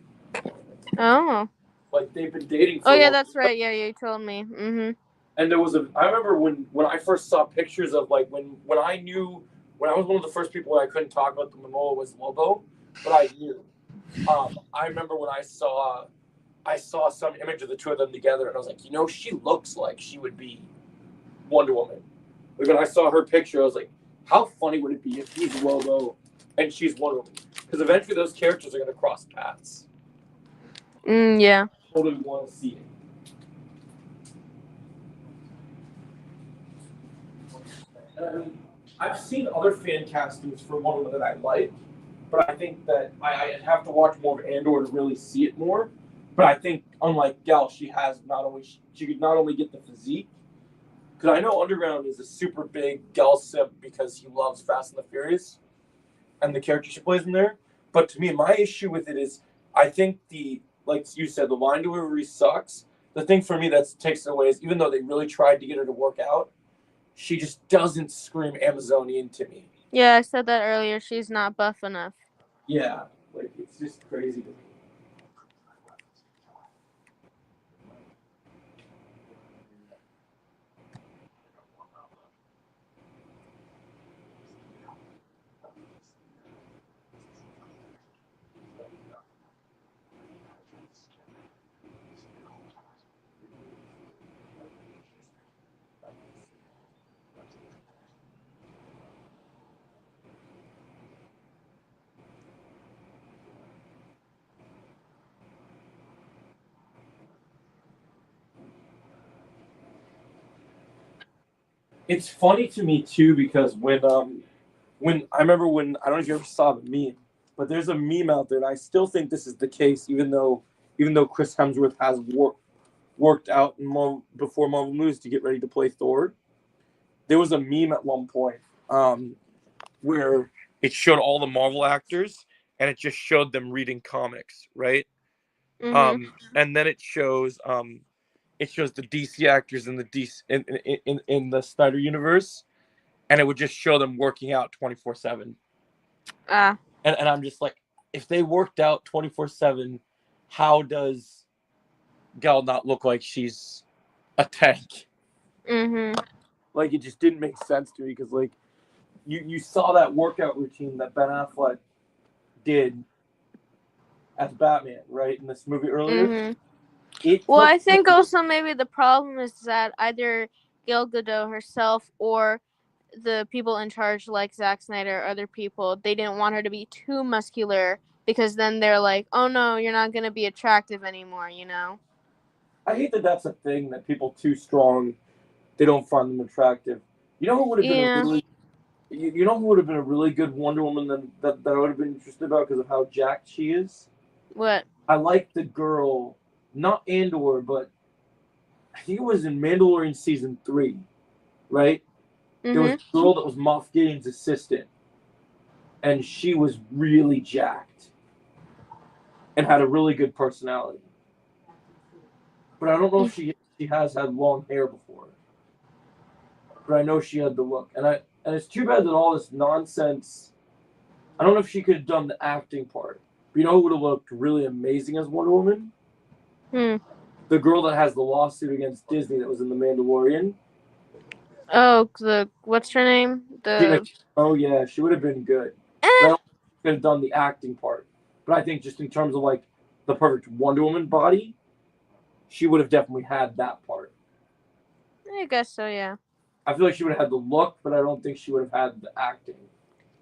Oh. Like, they've been dating for Oh a yeah, long that's time. right. Yeah, you told me. Mm-hmm. And I remember when I first saw pictures of, like, when I was one of the first people when I couldn't talk about the Momoa was Lobo, but I knew. I remember when I saw some image of the two of them together, and I was like, she looks like she would be Wonder Woman. Like, when I saw her picture, I was like, how funny would it be if he's Lobo and she's Wonder Woman? Because eventually those characters are going to cross paths. Yeah. I totally want to see it. And I've seen other fan castings for Wonder Woman that I like, but I think that I have to watch more of Andor to really see it more. But I think, unlike Gal, she could not only get the physique, because I know Underground is a super big Gal simp because he loves Fast and the Furious and the character she plays in there. But to me, my issue with it is, I think like you said, the line delivery sucks. The thing for me that takes it away is, even though they really tried to get her to work out, she just doesn't scream Amazonian to me. Yeah, I said that earlier. She's not buff enough. Yeah, like it's just crazy to me. It's funny to me too, because when I remember when, I don't know if you ever saw the meme, but there's a meme out there, and I still think this is the case, even though Chris Hemsworth has worked out before Marvel movies to get ready to play Thor. There was a meme at one point where it showed all the Marvel actors, and it just showed them reading comics, right? Mm-hmm. And then it shows the DC actors in the DC in the Snyder universe, and it would just show them working out 24/7. Ah. And I'm just like, if they worked out 24/7, how does Gal not look like she's a tank? Mm-hmm. Like, it just didn't make sense to me, because like you saw that workout routine that Ben Affleck did as Batman, right, in this movie earlier. Mm-hmm. Well, I think also maybe the problem is that either Gal Gadot herself or the people in charge, like Zack Snyder or other people, they didn't want her to be too muscular, because then they're like, oh no, you're not going to be attractive anymore, you know? I hate that that's a thing, that people too strong, they don't find them attractive. You know who would have been a really, you know who would have been a really good Wonder Woman that I would have been interested about because of how jacked she is? What? I like the girl, not Andor, but I think it was in Mandalorian season 3, right? Mm-hmm. There was a girl that was Moff Gideon's assistant, and she was really jacked and had a really good personality. But I don't know if she has had long hair before. But I know she had the look, and it's too bad that all this nonsense. I don't know if she could have done the acting part. But you know who would have looked really amazing as Wonder Woman? The girl that has the lawsuit against Disney that was in The Mandalorian. Oh, what's her name? Oh yeah, she would have been good. But I don't think she could have done the acting part. But I think just in terms of like the perfect Wonder Woman body, she would have definitely had that part. I guess so, yeah. I feel like she would have had the look, but I don't think she would have had the acting.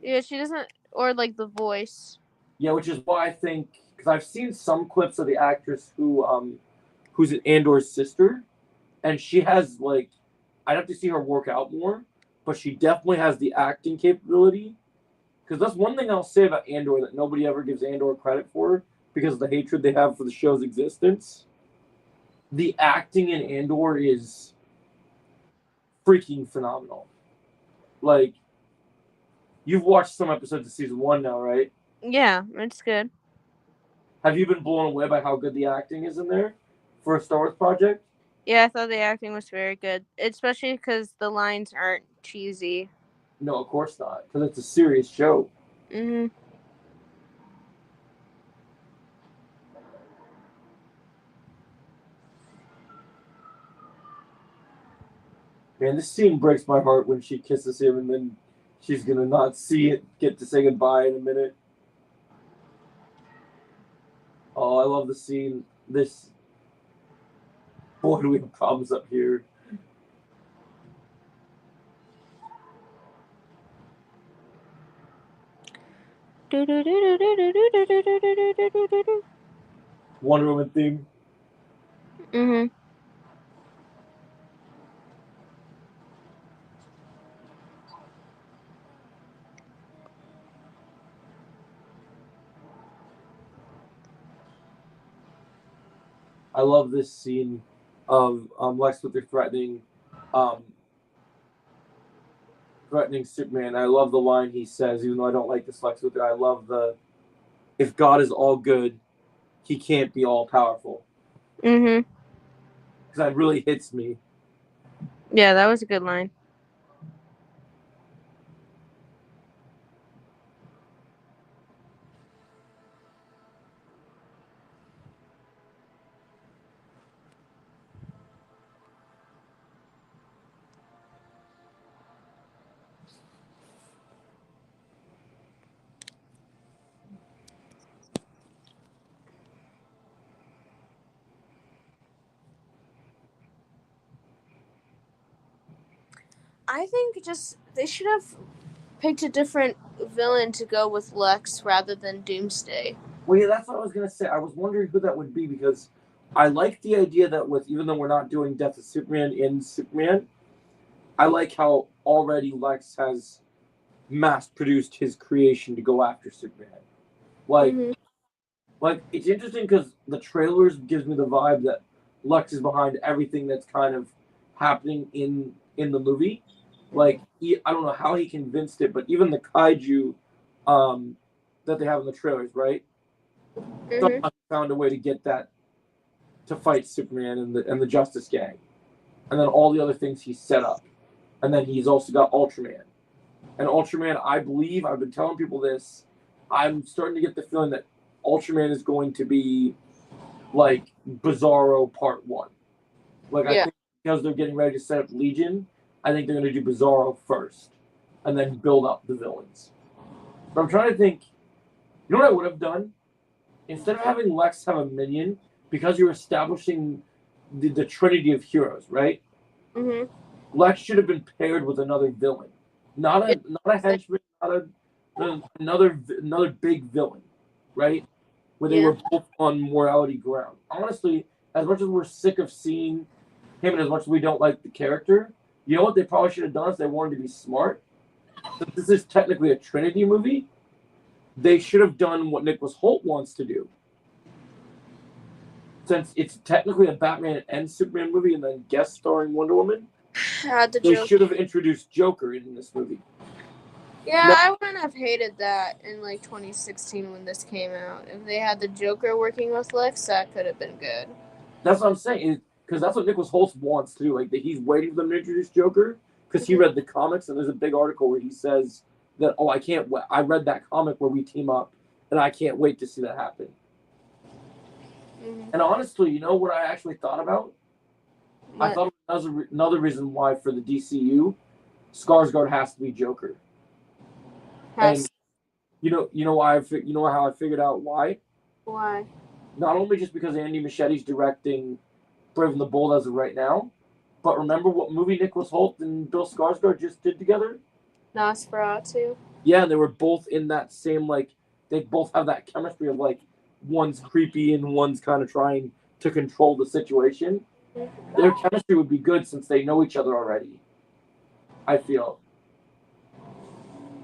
Yeah, she doesn't, or like the voice. Yeah, which is why I think, because I've seen some clips of the actress who's an Andor's sister, and she has like, I'd have to see her work out more, but she definitely has the acting capability. Because that's one thing I'll say about Andor that nobody ever gives Andor credit for, because of the hatred they have for the show's existence. The acting in Andor is freaking phenomenal. Like, you've watched some episodes of season 1 now, right? Yeah, it's good. Have you been blown away by how good the acting is in there for a Star Wars project? Yeah, I thought the acting was very good, especially because the lines aren't cheesy. No, of course not, because it's a serious show. Mm-hmm. Man, this scene breaks my heart when she kisses him and then she's gonna not see it, get to say goodbye in a minute. Oh, I love the scene. This. Boy, do we have problems up here. Wonder Woman theme. Mm-hmm. I love this scene of Lex Luthor threatening Superman. I love the line he says, even though I don't like this Lex Luthor. I love the if God is all good, he can't be all powerful. Mhm. Because that really hits me. Yeah, that was a good line. I think just they should have picked a different villain to go with Lex rather than Doomsday. Well, yeah, that's what I was gonna say. I was wondering who that would be because I like the idea that with even though we're not doing Death of Superman in Superman, I like how already Lex has mass-produced his creation to go after Superman. Like, Mhm. like it's interesting because the trailers gives me the vibe that Lex is behind everything that's kind of happening in the movie. Like, I don't know how he convinced it, but even the kaiju that they have in the trailers, right? Mhm. Somehow found a way to get that to fight Superman and the Justice Gang, and then all the other things he's set up, and then he's also got Ultraman. And Ultraman, I believe I've been telling people this. I'm starting to get the feeling that Ultraman is going to be like Bizarro Part 1. Like I Yeah. think because they're getting ready to set up Legion, I think they're going to do Bizarro first, and then build up the villains. But I'm trying to think. You know what I would have done? Instead of having Lex have a minion, because you're establishing the trinity of heroes, right? Mhm. Lex should have been paired with another villain, not a henchman, another big villain, right? Where they Yeah. were both on morality ground. Honestly, as much as we're sick of seeing him and as much as we don't like the character, you know what they probably should have done if they wanted to be smart? Since this is technically a Trinity movie, they should have done what Nicholas Hoult wants to do. Since it's technically a Batman and Superman movie and then guest starring Wonder Woman, Had the they joke. should have introduced Joker in this movie. Yeah, No. I wouldn't have hated that in like 2016 when this came out. If they had the Joker working with Lex, that could have been good. That's what I'm saying, because that's what Nicholas Hoult wants to do. Like he's waiting for them to introduce Joker because he read the comics and there's a big article where he says that I can't wait. I read that comic where we team up and I can't wait to see that happen. Mhm. And honestly, you know what I actually thought about? I What? thought of another reason why for the DCU, Skarsgård has to be Joker. Has And you know why you know how I figured out why? why? Not only just because Andy Muschietti's directing Brave and the Bold as of right now, but remember what movie Nicholas Hoult and Bill Skarsgård just did together? Nosferatu. Yeah, they were both in that same they both have that chemistry of one's creepy and one's kind of trying to control the situation. Their chemistry would be good since they know each other already. I feel.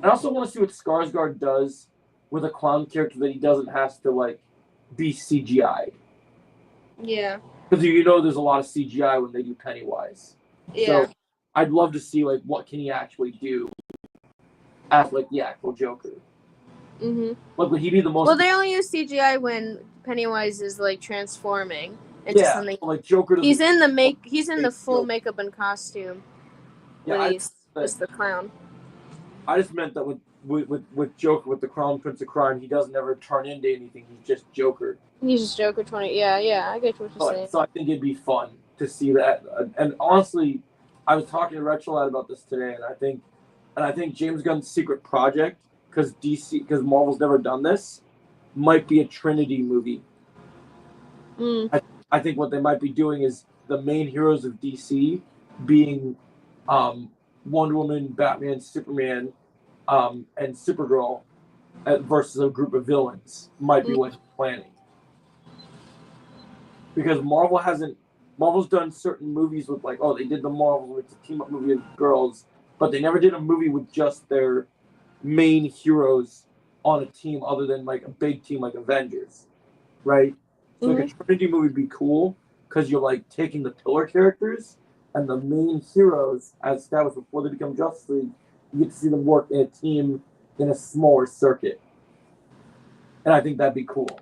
I also want to see what Skarsgård does with a clown character that he doesn't have to be CGI. Yeah. Because there's a lot of CGI when they do Pennywise. Yeah. So I'd love to see what can he actually do as the actual Joker. Mhm. Would he be the most? Well, they only use CGI when Pennywise is transforming into something. Joker. He's in the full makeup and costume Yeah, when he's just the clown. I just meant that with Joker, with the Crown Prince of Crime, he doesn't ever turn into anything. He's just Joker. He's just Joker 20. Yeah, I get what you're saying. So I think it'd be fun to see that. And honestly, I was talking to Retrolad about this today, and I think James Gunn's secret project, because Marvel's never done this, might be a Trinity movie. I think what they might be doing is the main heroes of DC being Wonder Woman, Batman, Superman, and Supergirl versus a group of villains might be what he's planning. Because Marvel's done certain movies with they did the Marvel, it's a team up movie with girls, but they never did a movie with just their main heroes on a team other than a big team like Avengers, right? So a Trinity movie would be cool because you're taking the pillar characters and the main heroes as established before they become Justice League. You get to see them work in a team in a smaller circuit. and I think that'd be cool.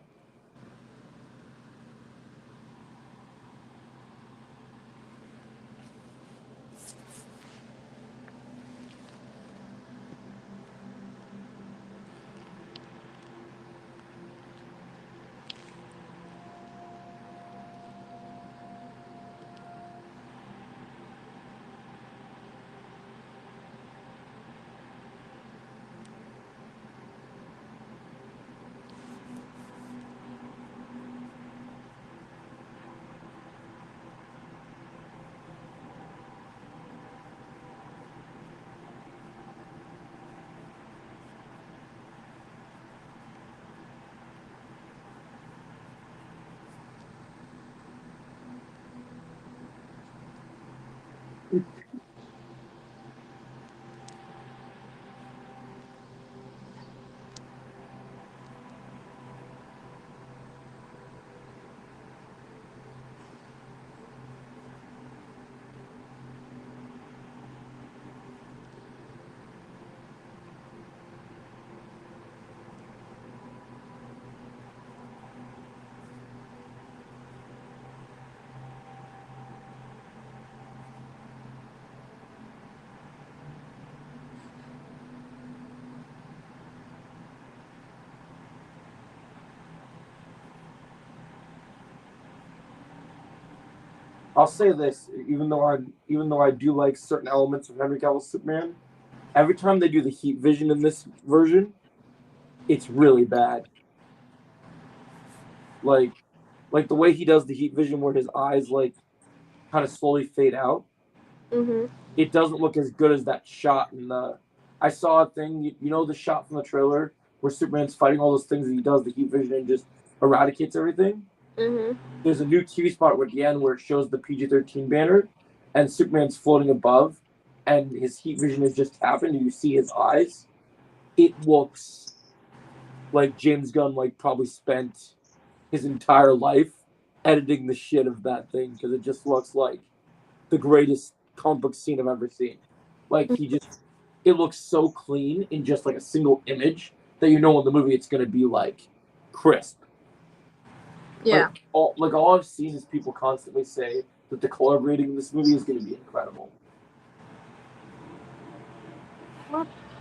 I'll say this, even though I do like certain elements of Henry Cavill's Superman, every time they do the heat vision in this version, it's really bad. Like the way he does the heat vision where his eyes like kind of slowly fade out. Mm-hmm. It doesn't look as good as that shot in the. I saw a thing, you know, the shot from the trailer where Superman's fighting all those things and he does the heat vision and just eradicates everything. Mm-hmm. There's a new TV spot at the end where it shows the PG-13 banner and Superman's floating above and his heat vision is just happened and you see his eyes. It looks like James Gunn like probably spent his entire life editing the shit of that thing because it just looks like the greatest comic book scene I've ever seen. Like it looks so clean in just like a single image that you know in the movie it's gonna be like crisp. Yeah. Like all I've seen is people constantly say that the color grading in this movie is gonna be incredible.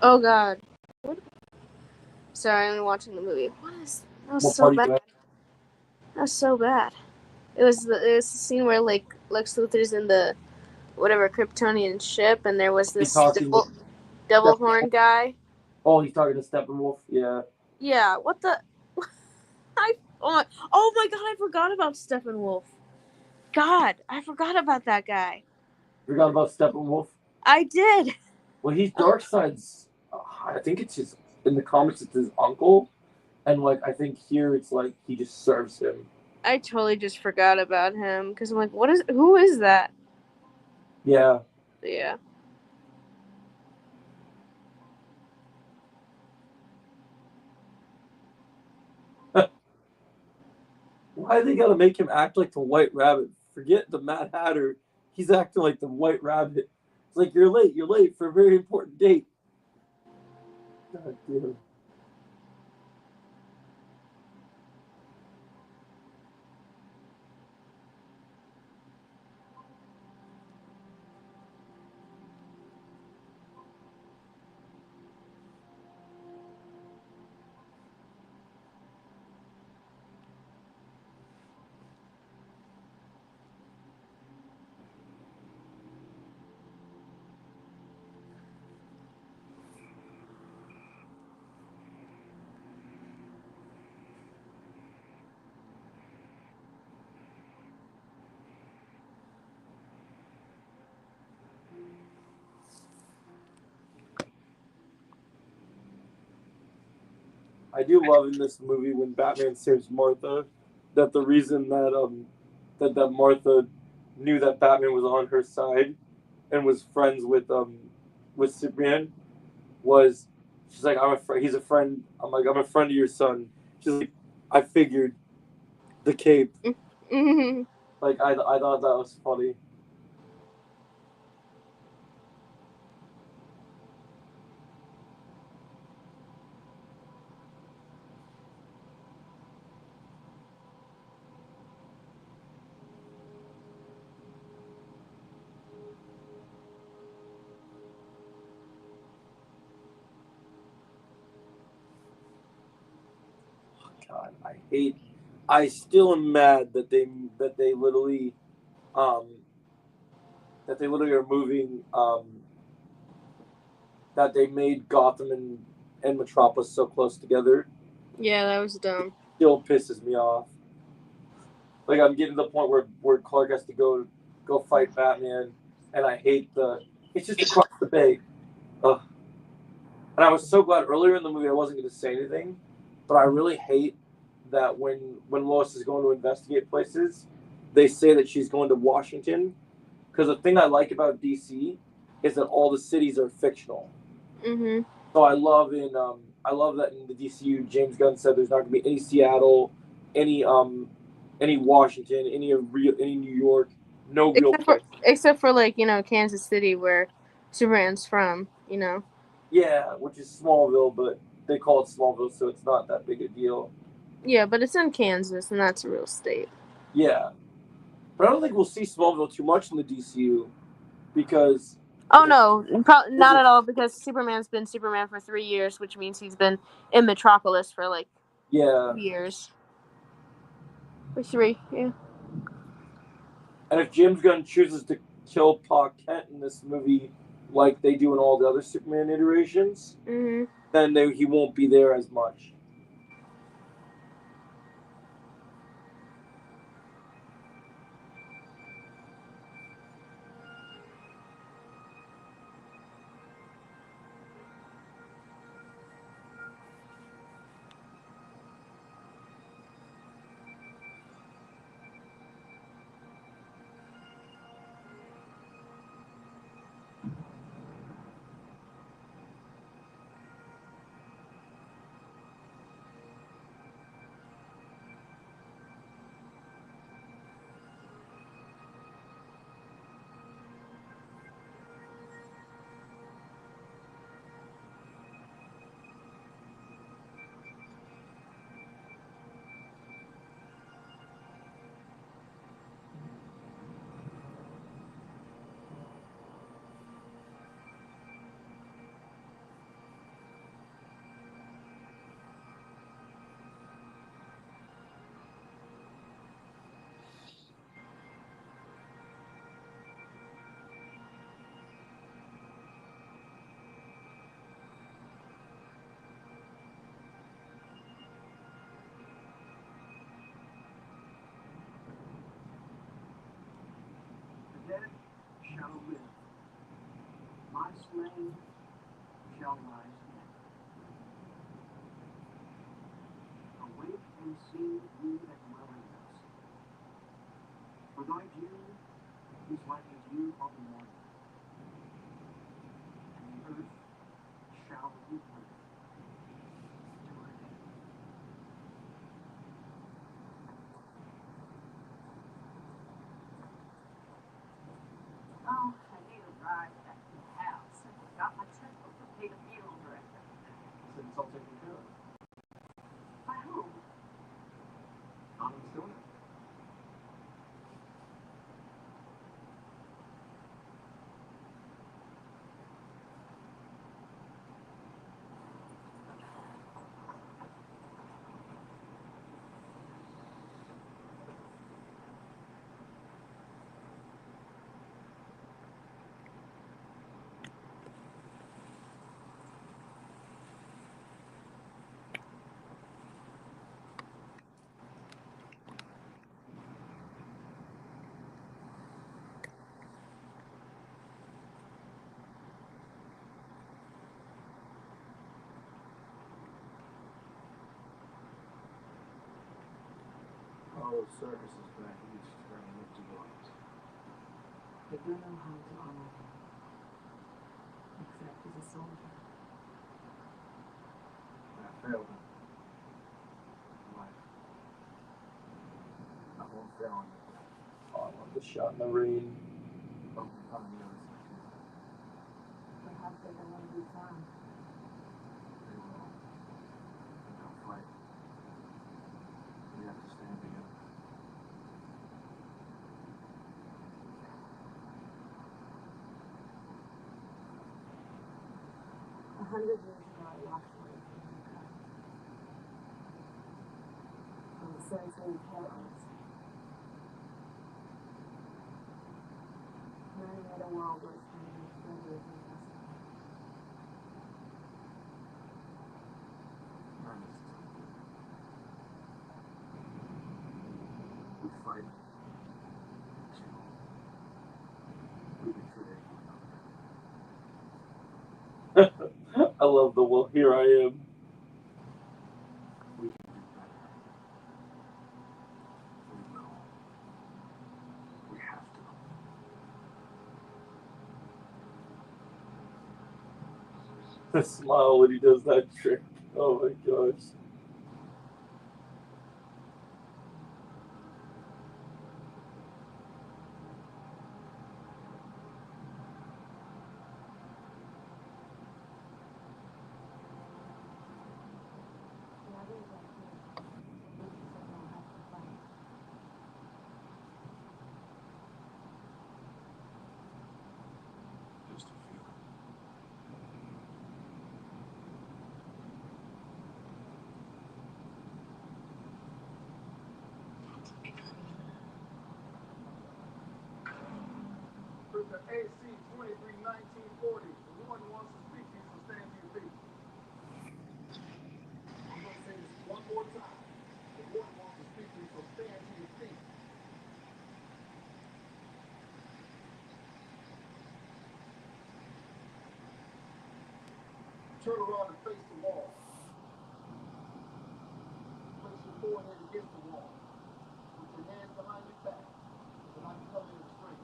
Oh God. What? Sorry, I'm watching the movie. That was What so part bad. you at? That was so bad. It was the scene where like Lex Luthor's in the whatever Kryptonian ship, and there was He's this talking with devil horn guy. Oh, he's talking to Steppenwolf. Yeah. Yeah. What the? Oh my God! I forgot about Steppenwolf. God, I forgot about that guy. Forgot about Steppenwolf. I did. Well, he's Darkseid's. I think it's his. In the comics, it's his uncle, and like I think here it's like he just serves him. I totally just forgot about him because I'm like, who is that? Yeah. Yeah. Why they gotta make him act like the White Rabbit? Forget the Mad Hatter. He's acting like the White Rabbit. It's like you're late. You're late for a very important date. God damn. I do love in this movie when Batman saves Martha that the reason that Martha knew that Batman was on her side and was friends with Superman was she's like he's a friend. I'm like I'm a friend of your son. She's like I figured the cape. Mm-hmm. Like I thought that was funny. God, I still am mad that they literally um are moving that they made Gotham and Metropolis so close together. Yeah, that was dumb. Still pisses me off. Like I'm getting to the point where Clark has to go fight Batman, and I hate it's just across the bay. Ugh. And I was so glad earlier in the movie I wasn't going to say anything, but I really hate that when Lois is going to investigate places, they say that she's going to Washington, because the thing I like about DC is that all the cities are fictional. Mhm. So I love that in the DCU, James Gunn said there's not going to be any Seattle, any Washington, any New York, no real place. Except for like, Kansas City where Superman's from, Yeah, which is Smallville, but they call it Smallville, so it's not that big a deal. Yeah, but it's in Kansas and that's a real state. Yeah, but I don't think we'll see Smallville too much in the DCU because. Oh no, not at all, because Superman's been Superman for 3 years, which means he's been in Metropolis for like 2 years. Or 3, yeah. And if James Gunn chooses to kill Pa Kent in this movie, like they do in all the other Superman iterations, then he won't be there as much. The dead shall live. My slain shall rise again. Awake and see, ye that dwell in dust. For thy dew is like a dew of the morning, and the earth shall give birth to her dead. Oh, I need a ride back to the house. I forgot my checkbook to pay the funeral director. Since it's all taken care of. By whom? I'm doing it. Oh, circus is back. He's turning empty bottles. I don't know how to honor him, except as a soldier. I failed him. Life. I won't fail him again. Oh, I love the shot in the rain. Hope we find the other side too. Perhaps they don't want to be found. They will. And they'll fight. We have to stand together. $100 years ago, I walked away from the car. sensory patterns. Many made a world where it's going to be further than us. We fight, kill, we betray one another. I love the well. Here I am. We can do better. We will. We have to. The smile when he does that trick. Oh my gosh. The others are here. We just don't have to fight. Just a few. With the AC 231940, the one wants to speak to you, so stand to your feet. I'm going to say this one more time. The one wants to speak to you, so stand to your feet. Turn around and face the wall. Place your forehead against the wall. Put your hands behind your back. So I can come in and straight.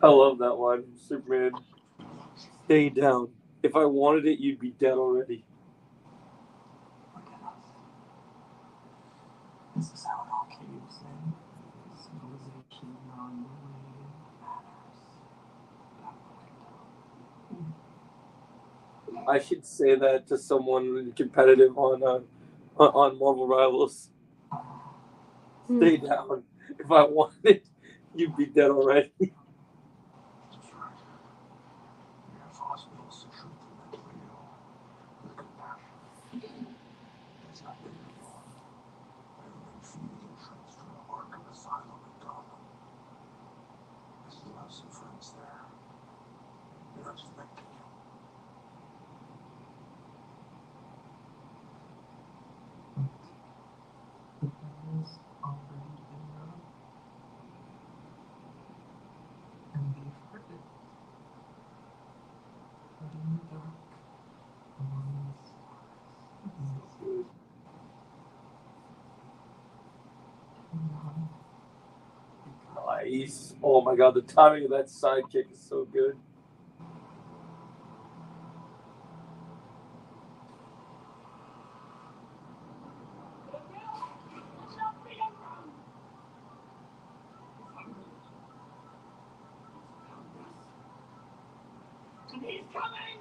I love that line from Superman. Stay down. If I wanted it, you'd be dead already. Look at us. This is how it all caves in. Civilization non-related matters. I should say that to someone competitive on Marvel Rivals. Stay down. If I wanted it, you'd be dead already. That's right. We have hospitals to treat the mentally ill with compassion. That's not beautiful. I have been feeding entrance from the Arkham Asylum in Gotham. I still have some friends there. They're expecting you. The plan is already been done. And they've heard it. But in the dark, among the stars, Nice. Oh my god, the timing of that sidekick is so good. He's coming!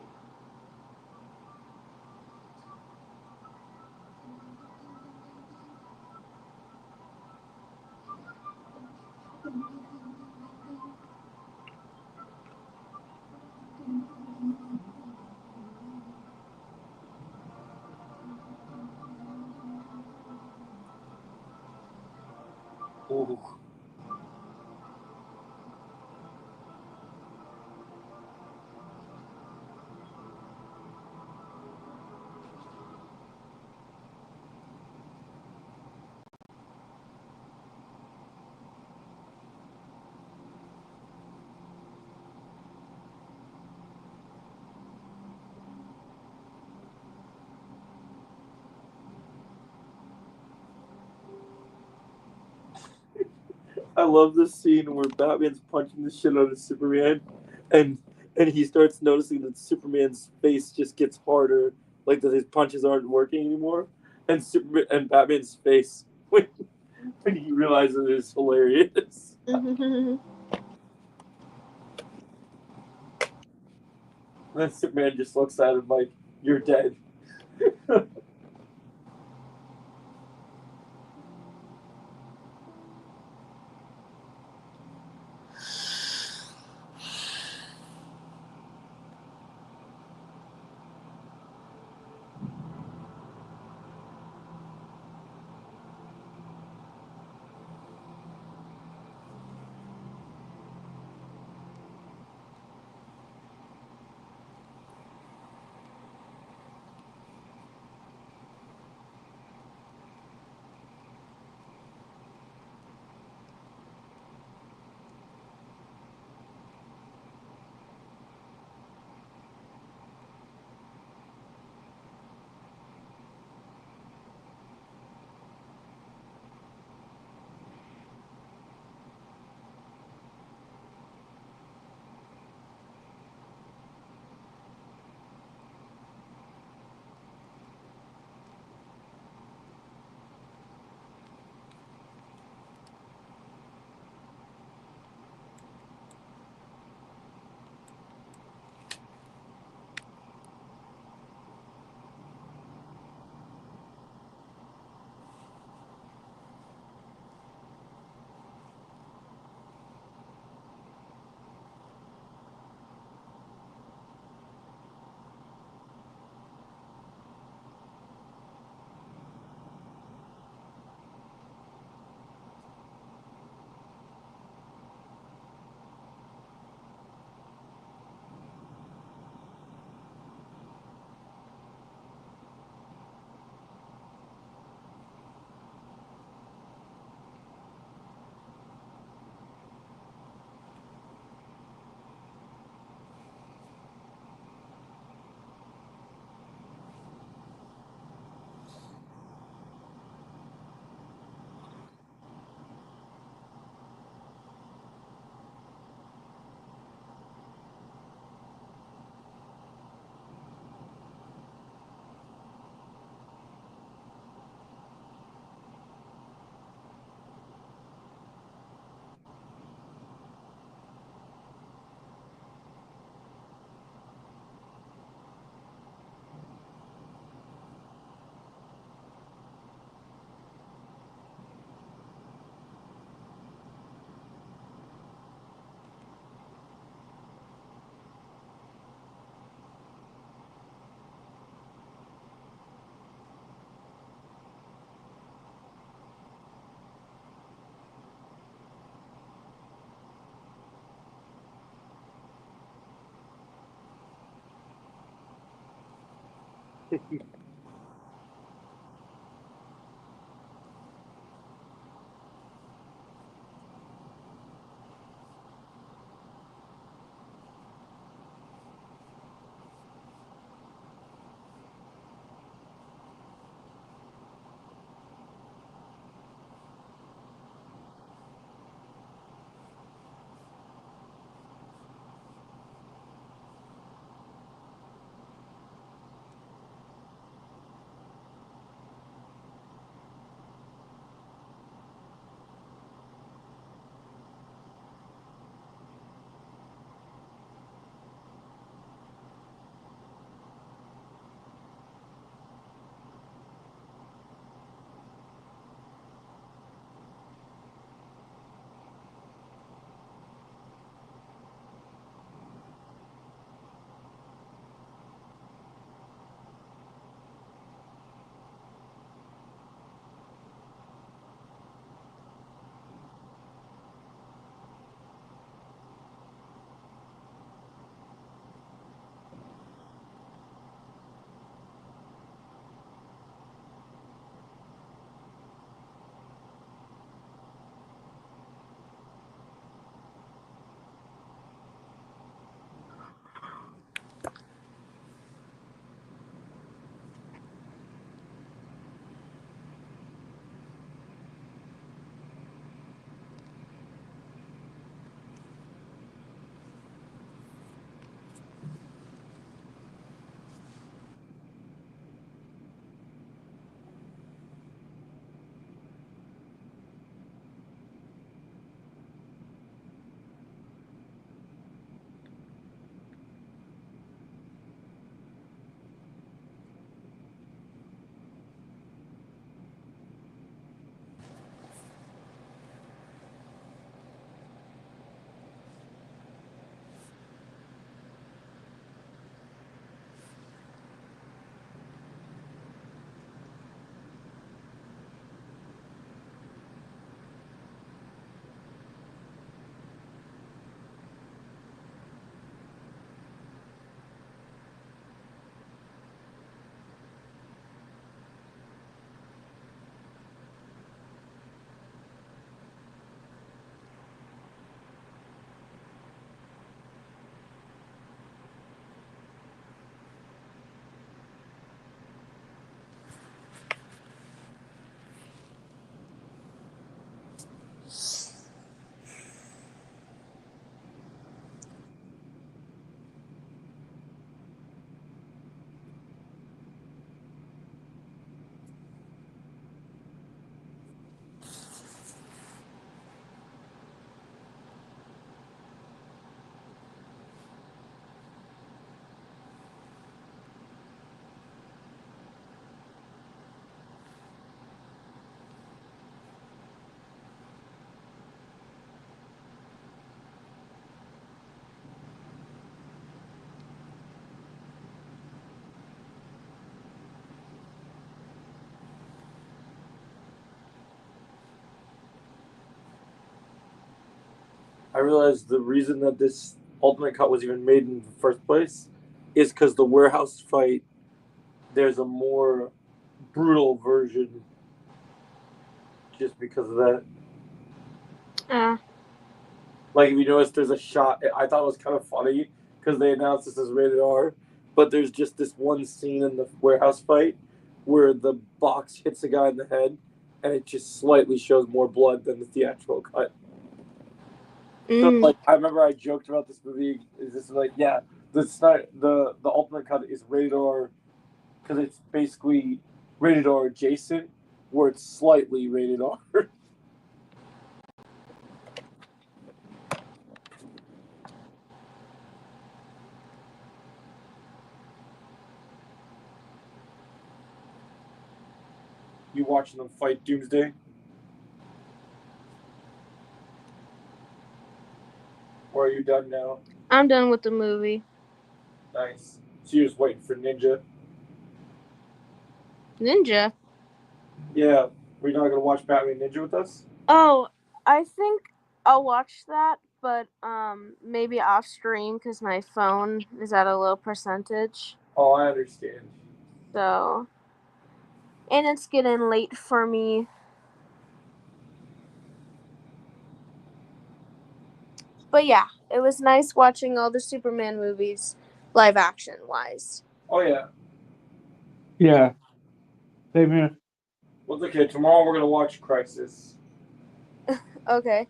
Ooh. I love this scene where Batman's punching the shit out of Superman, and he starts noticing that Superman's face just gets harder, like that his punches aren't working anymore, and Batman's face when he realizes it's hilarious. Mhm. And then Superman just looks at him like, "You're dead." I realized the reason that this Ultimate Cut was even made in the first place is because the warehouse fight, there's a more brutal version just because of that. Like, if you notice, there's a shot. I thought it was kind of funny because they announced this as rated R, but there's just this one scene in the warehouse fight where the box hits a guy in the head, and it just slightly shows more blood than the theatrical cut. So, like, I remember I joked about this movie. Is this like, yeah, the Ultimate Cut is rated R because it's basically rated R adjacent, where it's slightly rated R. You watching them fight Doomsday? Or are you done now? I'm done with the movie. Nice. So you're just waiting for Ninja? Ninja? Yeah. We're not gonna watch Batman Ninja with us? Oh, I think I'll watch that, but maybe off stream because my phone is at a low percentage. Oh, I understand. So, and it's getting late for me. But yeah, it was nice watching all the Superman movies, live action wise. Oh yeah. Yeah. Same here. Well, it's okay. Tomorrow we're gonna watch Crisis, Okay.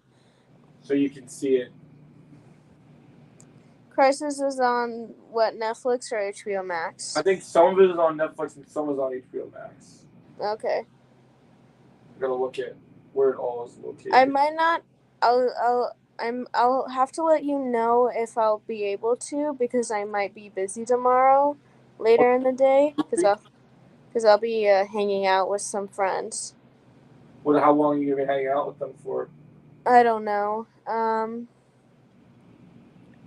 so you can see it. Crisis is on what, Netflix or HBO Max? I think some of it is on Netflix and some is on HBO Max. Okay. I'm gonna look at where it all is located. I might not. I'll have to let you know if I'll be able to because I might be busy tomorrow, later in the day, because I'll be hanging out with some friends. How long are you gonna be hanging out with them for? I don't know.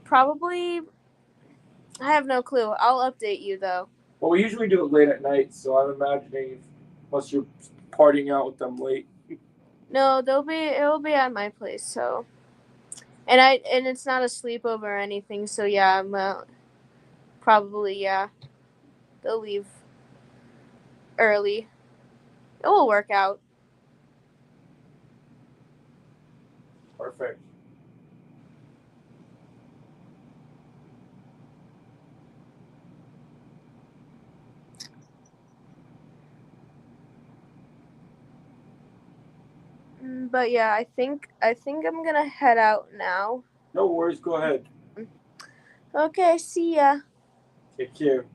Probably. I have no clue. I'll update you though. Well, we usually do it late at night, so I'm imagining unless you're partying out with them late. No, it'll be at my place. So, and it's not a sleepover or anything. So yeah, I'm probably yeah. They'll leave early. It will work out. Perfect. But yeah, I think I'm gonna head out now. No worries. Go ahead. Okay, see ya. Take care.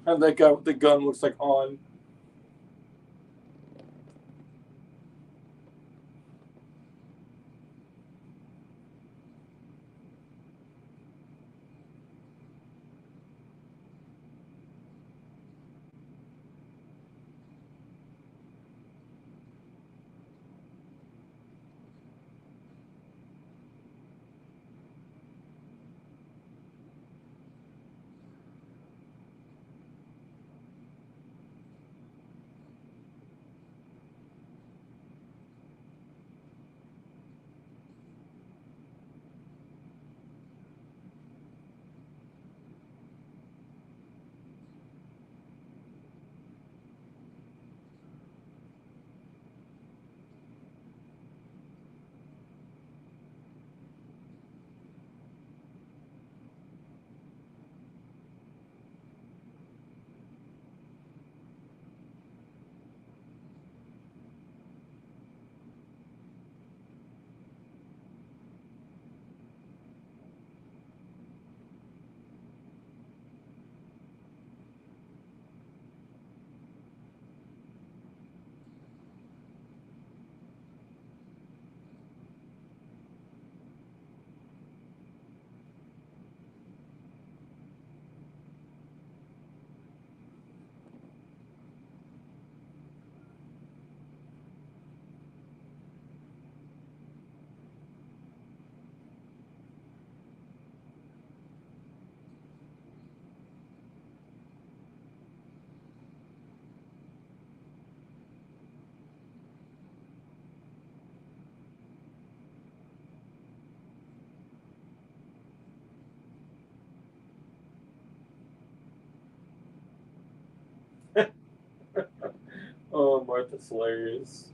And that guy with the gun looks like Han. That's hilarious.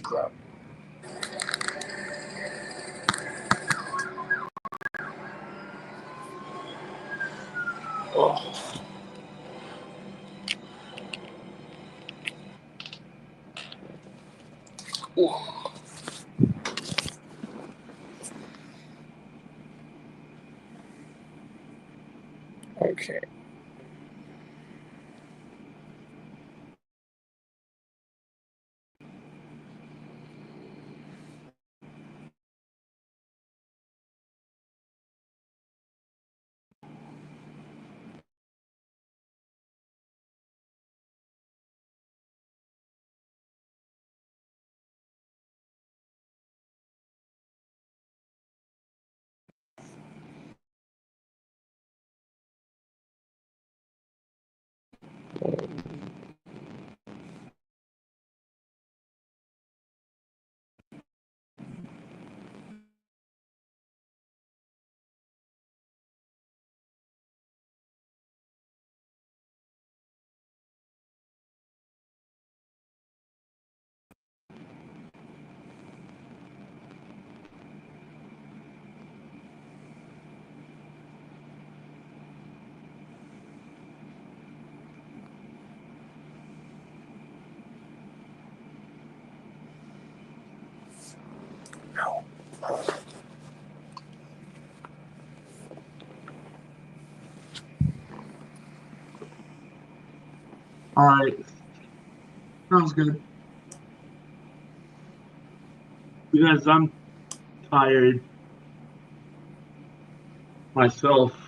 Crap. Oh. Ooh. Okay. All right. Sounds good. Because I'm tired myself.